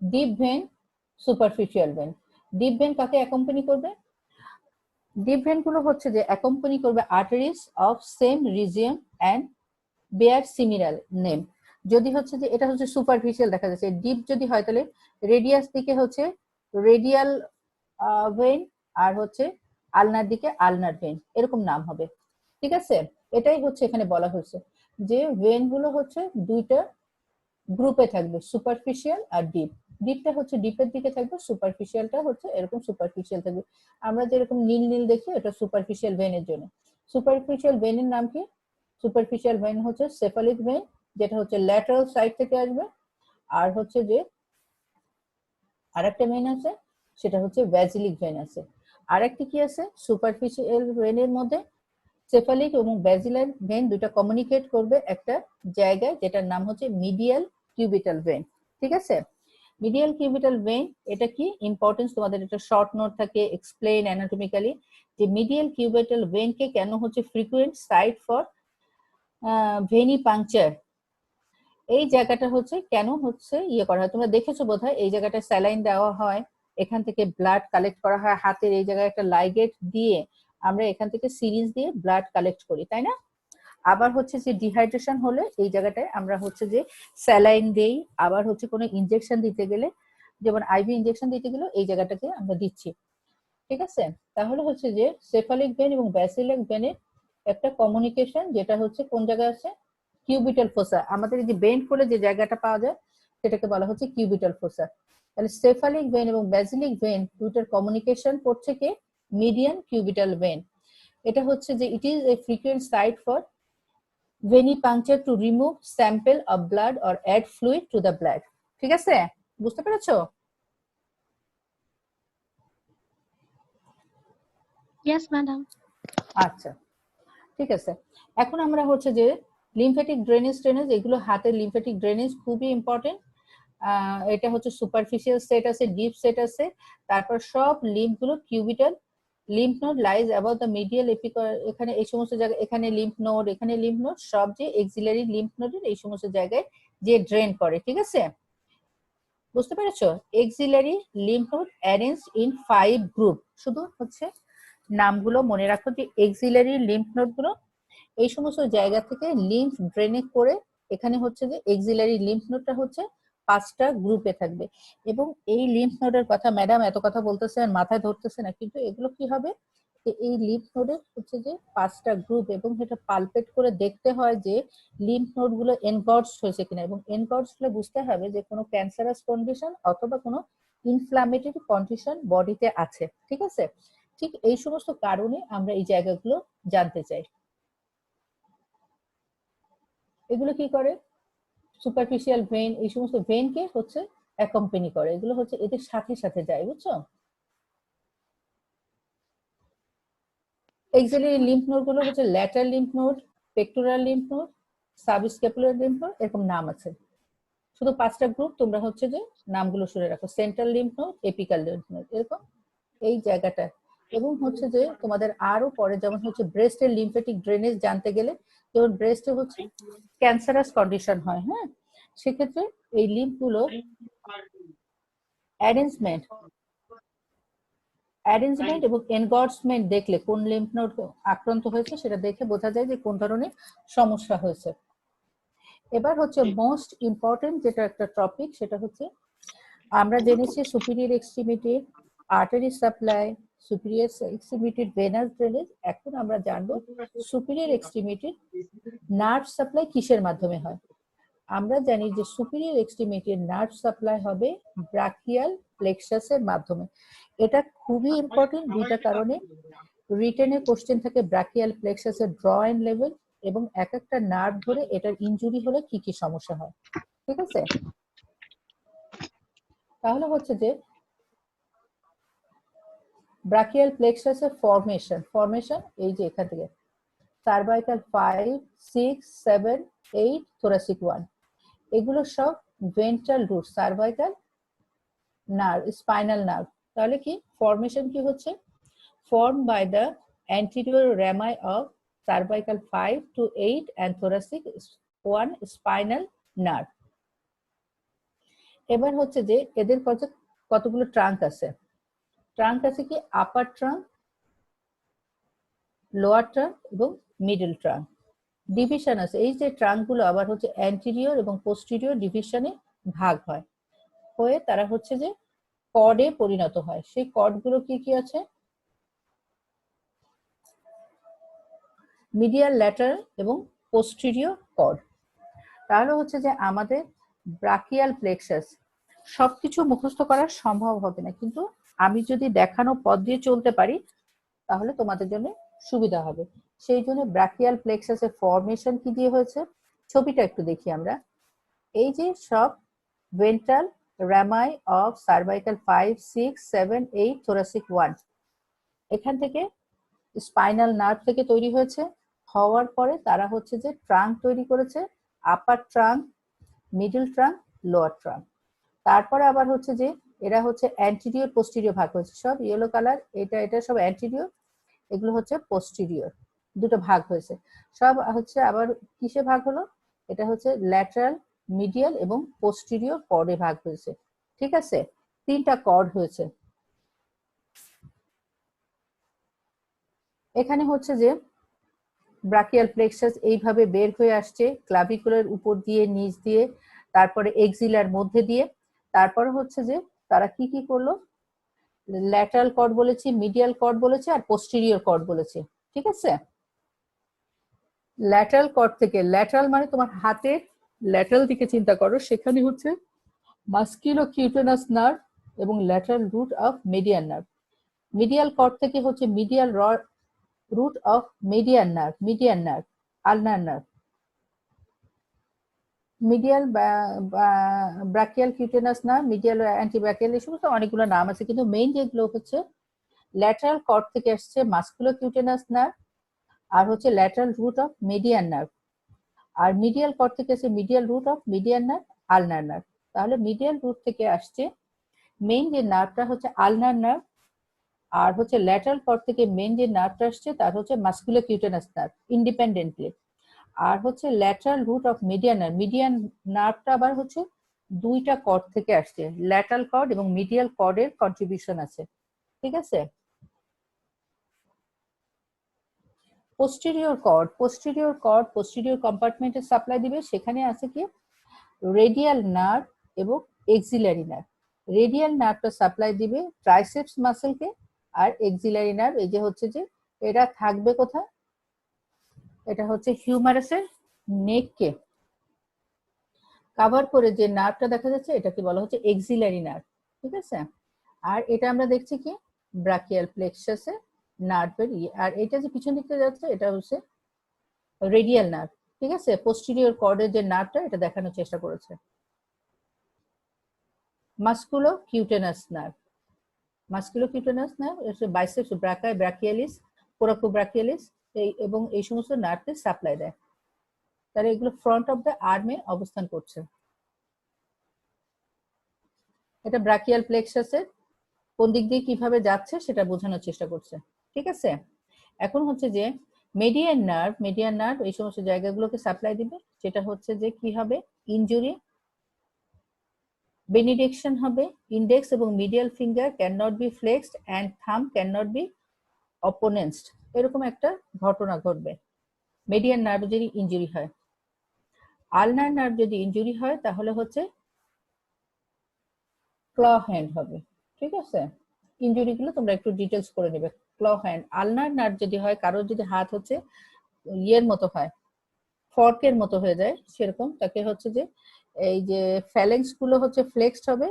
Deep vein, superficial vein. Deep vein কাকে অ্যাকম্পানি করবে? ডিপ ভেন গুলো হচ্ছে যে অ্যাকম্পানি করবে arteries of same region and bear similar name. যদি হচ্ছে যে এটা হচ্ছে সুপারফিশিয়াল দেখা যাচ্ছে, ডিপ যদি হয় তাহলে রেডিয়াস দিকে হচ্ছে রেডিয়াল ভেন, আর হচ্ছে আলনার দিকে আলনার ভেন, এরকম নাম হবে। ঠিক আছে, এটাই হচ্ছে এখানে বলা হয়েছে যে ভেন গুলো হচ্ছে দুইটা গ্রুপে থাকবে, সুপারফিশিয়াল আর ডিপ। ডিপটা হচ্ছে ডিপের দিকে থাকবে, সুপারফিশিয়ালটা হচ্ছে এরকম সুপারফিশিয়াল থাকবে। আমরা যেরকম নীল নীল দেখি এটা সুপারফিশিয়াল ভেনের জন্য। সুপারফিশিয়াল ভেনের নাম কি? সুপারফিশিয়াল ভেন হচ্ছে সেফালিক ভেন, যেটা হচ্ছে ল্যাটারাল সাইড থেকে আসবে। আর হচ্ছে যে আরেকটা ভেন আছে সেটা হচ্ছে ভ্যাজিলিক ভেন আছে। আরেকটি কি আছে? সুপারফিশিয়াল ভেনের মধ্যে সেফালিক এবং ব্যাজিলার ভেন দুটো কমিউনিকেট করবে একটা জায়গায়, যেটার নাম হচ্ছে মিডিয়াল কিউবিটাল ভেন। ঠিক আছে, মিডিয়াল কিউবিটাল ভেন এটা কি ইম্পর্টেন্স, তোমাদের একটা শর্ট নোট থাকে এক্সপ্লেইন অ্যানাটমিক্যালি যে মিডিয়াল কিউবিটাল ভেন কে কেন হচ্ছে ফ্রিকুয়েন্ট সাইট ফর ভেনি পাংচার। এই জায়গাটা হচ্ছে কেন হচ্ছে ইয়ে করা হয়, তোমরা দেখেছো বোধহয় এই জায়গাটা স্যালাইন দেওয়া হয়, এখান থেকে ব্লাড কালেক্ট করা হয় হাতের এই জায়গায় একটা লাইগেট দিয়ে, আমরা এখান থেকে সিরিঞ্জ দিয়ে ব্লাড কালেক্ট করি, তাই না? আবার হচ্ছে যে ডিহাইড্রেশন হলে এই জায়গাটায় আমরা হচ্ছে যে স্যালাইন দেই, আবার হচ্ছে কোনো ইনজেকশন দিতে গেলে, যেমন আইভি ইনজেকশন দিতে গেলে এই জায়গাটাকে আমরা দিচ্ছি। ঠিক আছে, তাহলে হচ্ছে যে সেফালিক ভেন এবং ব্যাসিলিক ভেনের একটা কমিউনিকেশন যেটা হচ্ছে কোন জায়গায় আছে? কিউবিটাল ফোসা। আমাদের এই যে বেন্ড করে যে জায়গাটা পাওয়া যায় সেটাকে বলা হচ্ছে কিউবিটাল ফোসা। তাহলে সেফালিক ভেন এবং ব্যাসিলিক ভেন দুইটার কমিউনিকেশন করছে কি? Median cubital vein. এটা হচ্ছে যে it is a frequent site for venipuncture to remove sample of blood or add fluid to the blood. ঠিক আছে, বুঝতে পেরেছো? Yes madam. আচ্ছা, ঠিক আছে। এখন আমরা হচ্ছে যে লিম্ফ্যাটিক ড্রেনেজ এগুলো হাতের লিম্ফ্যাটিক ড্রেনেজ খুবই ইম্পর্টেন্ট। এটা হচ্ছে সুপারফিশিয়াল সেট আছে, ডিপ সেট আছে, তারপর সব লিম্ফ গুলো cubital lymph node lies about the medial এখানে এই সমস্ত জায়গায়, এখানে লিম্ফ নোড, এখানে লিম্ফ নোড, সব যে এক্সিলারি লিম্ফ নোডের এই সমস্ত জায়গায় যে ড্রেন করে। ঠিক আছে, বুঝতে পেরেছো? Axillary lymph node arrange in 5 group. শুধু হচ্ছে নামগুলো মনে রাখো যে এক্সিলারি লিম্ফ নোড গুলো এই সমস্ত জায়গা থেকে লিম্ফ ড্রেনে করে এখানে হচ্ছে যে এক্সিলারি লিম্ফ নোডটা হচ্ছে 5টা গ্রুপে থাকবে। এবং এই লিম্ফ নোডের কথা ম্যাডাম এত কথা বলতেছেন মাথায় ধরতেছে না, কিন্তু এগুলো কি হবে এই লিম্ফ নোডের হচ্ছে যে 5টা গ্রুপ, এবং এটা পালপেট করে দেখতে হয় যে লিম্ফ নোড গুলো এনগর্জড হয়েছে কিনা, এবং এনগর্জড হলে বুঝতে হবে যে কোনো ক্যান্সারাস কন্ডিশন অথবা কোনো ইনফ্ল্যামেটরি কন্ডিশন বডিতে আছে। ঠিক আছে, ঠিক এই সমস্ত কারণে আমরা এই জায়গাগুলো জানতে চাই। এগুলো কি করে? সুপারফিশিয়াল ভেন এই সমস্ত ভেনকে হচ্ছে অ্যাকম্পানি করে, এগুলো হচ্ছে এদের সাথে সাথে যায়, বুঝছো? এক্সিলারি লিম্ফ নোড গুলো হচ্ছে lateral lymph node, pectoral lymph node, subscapular lymph node, এরকম নাম আছে। শুধু 5টা গ্রুপ তোমরা হচ্ছে যে নামগুলো শুনে রাখো, central lymph node, apical lymph node, এরকম এই জায়গাটা। এবং হচ্ছে যে তোমাদের আরো পরে যেমন হচ্ছে ব্রেস্টের লিম্ফ্যাটিক ড্রেনেজ জানতে গেলে, যেমন ব্রেস্টে হচ্ছে ক্যান্সারাস কন্ডিশন হয়, হ্যাঁ, সেক্ষেত্রে এই লিম্ফ গুলো অ্যারেঞ্জমেন্ট এবং এনগর্জমেন্ট দেখলে কোন লিম্ফ নোড আক্রান্ত হয়েছে সেটা দেখে বোঝা যায় যে কোন ধরনের সমস্যা হয়েছে। এবার হচ্ছে মোস্ট ইম্পর্টেন্ট যেটা একটা টপিক, সেটা হচ্ছে আমরা জেনেছি superior extremity artery supply, superior এক্সট্রিমিটির ভেনাস ড্রেনেজ। এখন আমরা জানবো সুপিরিয়র এক্সট্রিমিটির নার্ভ সাপ্লাই কিসের মাধ্যমে হয়। আমরা জানি যে সুপিরিয়র এক্সট্রিমিটির নার্ভ সাপ্লাই হবে ব্রাকিয়াল প্লেক্সাসের মাধ্যমে। এটা খুবই ইম্পর্টেন্ট দুইটা কারণে। রিটেনে কোশ্চেন থাকে ব্রাকিয়াল প্লেক্সাসের ড্র এন্ড লেভেল এবং এক একটা নার্ভ ধরে এটার ইনজুরি হলে কি কি সমস্যা হয়। ঠিক আছে, তাহলে হচ্ছে যে ব্রাকিয়াল প্লেক্সাসের ফরমেশন এই যে এখান থেকে সার্ভাইকাল 5, 6, 7, 8, thoracic 1, এগুলো সব ventral root cervical nerve, spinal nerve. তাহলে কি ফরমেশন কি হচ্ছে? Form by the anterior rami of cervical 5 to 8 and thoracic 1 spinal nerve. এবার হচ্ছে যে এদের কতগুলো ট্রাঙ্ক আছে। ট্রাঙ্ক আছে কি আপার ট্রাঙ্ক, লোয়ার ট্রাঙ্ক এবং মিডল ট্রাঙ্ক। ডিভিশন আছে, এই যে ট্রাঙ্ক গুলো আবার হচ্ছে অ্যান্টেরিয়র এবং পোস্টেরিয়র ডিভিশনে ভাগ হয়, হয়ে তারা হচ্ছে যে কর্ডে পরিণত হয়। সেই কর্ড গুলো কি কি আছে? মিডিয়াল, ল্যাটারাল এবং পোস্টেরিয়র কর্ড। তাহলে হচ্ছে যে আমাদের ব্রাকিয়াল প্লেক্সাস সবকিছু মুখস্থ করা সম্ভব হবে না, কিন্তু আমি যদি দেখানো পথ দিয়ে চলতে পারি তাহলে তোমাদের জন্য সুবিধা হবে। সেই জন্য ব্রাকিয়াল প্লেক্সাসের ফরমেশন কি দিয়ে হয়েছে, ছবিটা একটু দেখি আমরা। এই যে সব ventral Ramai of cervical 5, 6, 7, 8, thoracic 1 এখান থেকে স্পাইনাল নার্ভ থেকে তৈরি হয়েছে। হওয়ার পরে তারা হচ্ছে যে ট্রাঙ্ক তৈরি করেছে, upper trunk, middle trunk, lower trunk. তারপরে আবার হচ্ছে যে এরা হচ্ছে অ্যান্টিরিয়র পোস্টেরিয়র ভাগ হয়েছে, সব ইয়েলো কালার, এটা সব অ্যান্টিরিয়র, এগুলো হচ্ছে পোস্টেরিয়র, দুটো ভাগ হয়েছে। সব হচ্ছে আবার কিসে ভাগ হলো, এটা হচ্ছে ল্যাটারাল, মিডিয়াল এবং পোস্টেরিয়র কর্ডে ভাগ হয়েছে। ঠিক আছে, 3টা কর্ড হয়েছে। এখানে হচ্ছে যে ব্রাকিয়াল প্লেক্সাস এইভাবে বের হয়ে আসছে ক্লাভিকুলার উপর দিয়ে, নিচ দিয়ে, তারপরে এক্সিলার মধ্যে দিয়ে। তারপরে হচ্ছে যে তারা কি কি করলো, ল্যাটারাল কর্ড বলেছি, মিডিয়াল কর্ড বলেছে আর পোস্টেরিয়র কর্ড বলেছে। ঠিক আছে, ল্যাটারাল কর্ড থেকে, ল্যাটারাল মানে তোমার হাতের ল্যাটারাল দিকে চিন্তা করো, সেখানে হচ্ছে মাস্কুলোকিউটেনাস নার্ভ এবং lateral root of median nerve. Medial cord থেকে হচ্ছে medial root of median nerve, ulnar nerve. Medial brachial cutaneous nerve, medial antebrachial, এই সমস্ত অনেকগুলো নাম আছে, কিন্তু মেইন যেগুলো হচ্ছে ল্যাটারাল কর্ড থেকে আসছে মাস্কুলোকিউটেনাস নার্ভ আর হচ্ছে lateral root of median nerve, আর মিডিয়াল কর্ড থেকে আসছে medial root of median nerve, ulnar nerve. তাহলে মিডিয়াল রুট থেকে আসছে মেইন যে নার্ভটা হচ্ছে আলনার নার্ভ, আর হচ্ছে ল্যাটারাল কর্ড থেকে মেইন যে নার্ভটা আসছে তার হচ্ছে মাস্কুলোকিউটেনাস নার্ভ ইন্ডিপেন্ডেন্টলি, আর হচ্ছে ল্যাটারাল রুট অফ মিডিয়ান নার্ভটা আবার হচ্ছে 2টা কর্ড থেকে আসছে, ল্যাটারাল কর্ড এবং মিডিয়াল কর্ডের কন্ট্রিবিউশন আছে। ঠিক আছে, পোস্টেরিয়র পোস্টেরিয়র কম্পার্টমেন্টে সাপ্লাই দিবে, সেখানে আছে কি রেডিয়াল নার্ভ এবং এক্সিলারি নার্ভ। রেডিয়াল নার্ভটা সাপ্লাই দিবে ট্রাইসেপস মাসেলকে, আর এক্সিলারি নার্ভ এই যে হচ্ছে যে এরা থাকবে কোথায়, এটা হচ্ছে হিউমারাসের নেককে কভার করে যে নার্ভটা দেখা যাচ্ছে এটাকে বলা হচ্ছে এক্সিলারি নার্ভ। ঠিক আছে, আর এটা আমরা দেখছি কি ব্রাকিয়াল প্লেক্সাসে নার্ভের আর এটা যে পিছন দিকে যাচ্ছে এটা হচ্ছে রেডিয়াল নার্ভ। ঠিক আছে, পোস্টেরিয়র কর্ডের যে নার্ভটা এটা দেখানোর চেষ্টা করেছে। মাস্কুলোকিউটেনাস নার্ভ বাইসেপস ব্রাকিয়ালিস, কোরাকোব্রাকিয়ালিস এবং এই সমস্ত নার্ভকে সাপ্লাই দেয়। তারা এগুলো ফ্রন্ট অফ দ্য আর্মে অবস্থান করছে। এটা ব্রাকিয়াল প্লেক্সাসের কোন দিক দিয়ে কিভাবে যাচ্ছে সেটা বোঝানোর চেষ্টা করছে। ঠিক আছে, এখন হচ্ছে যে মিডিয়ান নার্ভ এই সমস্ত জায়গাগুলোকে সাপ্লাই দিবে, যেটা হচ্ছে যে কি হবে, ইনজুরি, বেনিডিকশন হবে, ইন্ডেক্স এবং medial finger can not be flexed and thumb can not be opponensed, এরকম একটা ঘটনা ঘটবে মিডিয়ান নার্ভ যদি ইনজুরি হয়। আলনার নার্ভ যদি ইনজুরি হয় তাহলে হচ্ছে ক্ল হ্যান্ড হবে। ঠিক আছে, ইনজুরি গুলো তোমরা একটু ডিটেলস করে নেবে। ক্ল হ্যান্ড, আলনার নার্ভ যদি হয়, কারোর যদি হাত হচ্ছে ইয়ের মতো হয়, ফর্কের মতো হয়ে যায় সেরকম, তাকে হচ্ছে যে এই যে ফ্যালেন্স গুলো হচ্ছে ফ্লেক্সড হবে,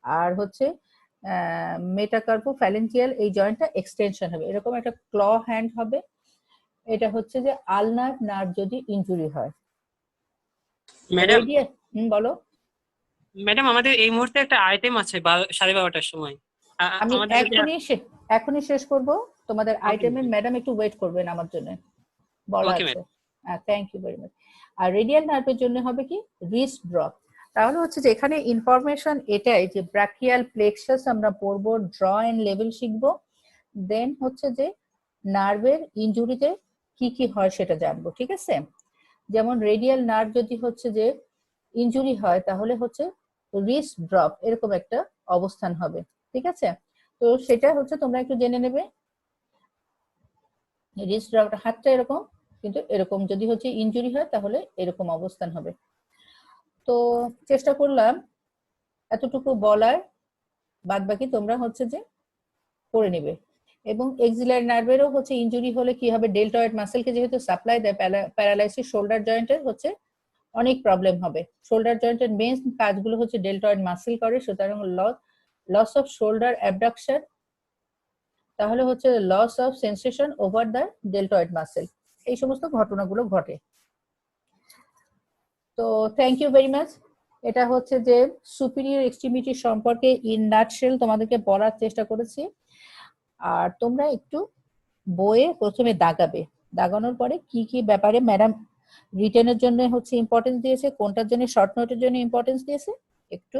আর হচ্ছে মেটাকার্পো ফ্যালেঞ্জিয়াল এই জয়েন্টটা এক্সটেনশন হবে, এরকম একটা ক্ল হ্যান্ড হবে। এটা হচ্ছে যে আলনার নার্ভ যদি ইনজুরি হয়। ম্যাডাম বলো। ম্যাডাম আমাদের এই মুহূর্তে একটা আইটেম আছে 12:30টার সময়। আমি আমাদের যদি এখনই শেষ করব তোমাদের Okay, আইটেমের। madam. ম্যাডাম একটু ওয়েট করবেন আমার জন্য, বলা Okay, আছে। Thank you very much. আর রেডিয়াল নার্ভের জন্য হবে কি রিস্ট ড্রপ। তাহলে হচ্ছে যে এখানে ইনফরমেশন এটাই যে ব্রাকিয়াল প্লেক্সাস আমরা পড়বো, ড্র এন্ড লেভেল শিখবো, দেন হচ্ছে যে নার্ভের ইনজুরিতে কি কি হয় সেটা জানবো। ঠিক আছে, যেমন রেডিয়াল নার্ভ যদি হচ্ছে যে ইনজুরি হয় তাহলে হচ্ছে রিস্ট ড্রপ এরকম একটা অবস্থান হবে। ঠিক আছে, তো সেটা হচ্ছে তোমরা একটু জেনে নেবে। রিস্ট ড্রপ হাতটা এরকম, কিন্তু এরকম যদি হচ্ছে ইনজুরি হয় তাহলে এরকম অবস্থান হবে। তো চেষ্টা করলাম এতটুকু বলার, বাদ বাকি তোমরা হচ্ছে যে করে নিবে। এবং এক্সিলারি নার্ভেরও হচ্ছে ইনজুরি হলে কি হবে, ডেল্টয়েড মাসেলকে যেহেতু সাপ্লাই দেয়, প্যারালাইসিস শোল্ডার জয়েন্টের হচ্ছে অনেক প্রবলেম হবে। শোল্ডার জয়েন্টের মেন কাজগুলো হচ্ছে ডেল্টয়েড মাসেল করে, সুতরাং লস অফ শোল্ডার অ্যাবডাকশন, তাহলে হচ্ছে loss of sensation over the deltoid muscle, এই সমস্ত ঘটনাগুলো ঘটে। তো থ্যাংক ইউ ভেরি মাচ। এটা হচ্ছে যে সুপিরিয়র এক্সট্রিমিটি সম্পর্কে ইন নাটশেল তোমাদেরকে বলার চেষ্টা করেছি। আর তোমরা একটু বইয়ে প্রথমে দাগাবে, দাগানোর পরে কি কি ব্যাপারে ম্যাডাম রিটেনের জন্য হচ্ছে ইম্পর্টেন্স দিয়েছে, কোনটার জন্য শর্ট নোটের জন্য ইম্পর্টেন্স দিয়েছে একটু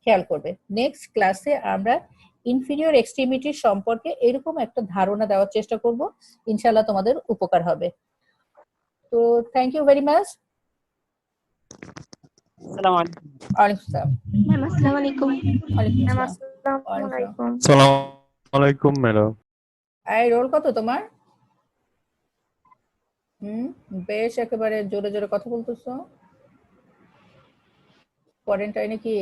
খেয়াল করবে। নেক্সট ক্লাসে আমরা ইনফিরিয়র এক্সট্রিমিটি সম্পর্কে এরকম একটা ধারণা দেওয়ার চেষ্টা করব, ইনশাআল্লাহ তোমাদের উপকার হবে। তো থ্যাংক ইউ ভেরি মাচ। আসসালামু আলাইকুম। ওয়ালাইকুম আসসালাম। ম্যাম আসসালামু আলাইকুম। ওয়ালাইকুম ম্যাম আসসালাম। আসসালামু আলাইকুম। সালাম আলাইকুম ম্যাডাম। এই রোল কত তোমার? বেশ, একেবারে জোরে জোরে কথা বলতেছো। কোয়ারেন্টাইনে কি?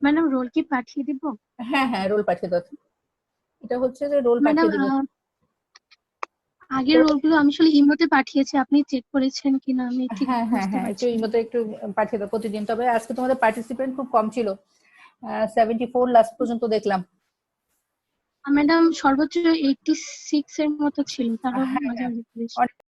ম্যাডাম রোল কি পাঠিয়ে দিব? হ্যাঁ হ্যাঁ, রোল পাঠিয়ে দাও। এটা হচ্ছে যে রোল ম্যাডাম পাঠিয়ে দিব। আগের রোলগুলো আমি আসলে ইমোতে পাঠিয়েছি, আপনি চেক করেছেন কিনা আমি ঠিক হ্যাঁ হ্যাঁ বুঝতে হ্যাঁ, একটু পারছি না। এই মতো একটু পাঠিয়ে দাও প্রতিদিন। তবে আজকে তোমাদের পার্টিসিপেন্ট খুব কম ছিল, 74 লাস্ট পর্যন্ত দেখলাম। ম্যাডাম সর্বোচ্চ 86 এর মতো ছিল, তারও হ্যাঁ মাঝামাঝি হ্যাঁ,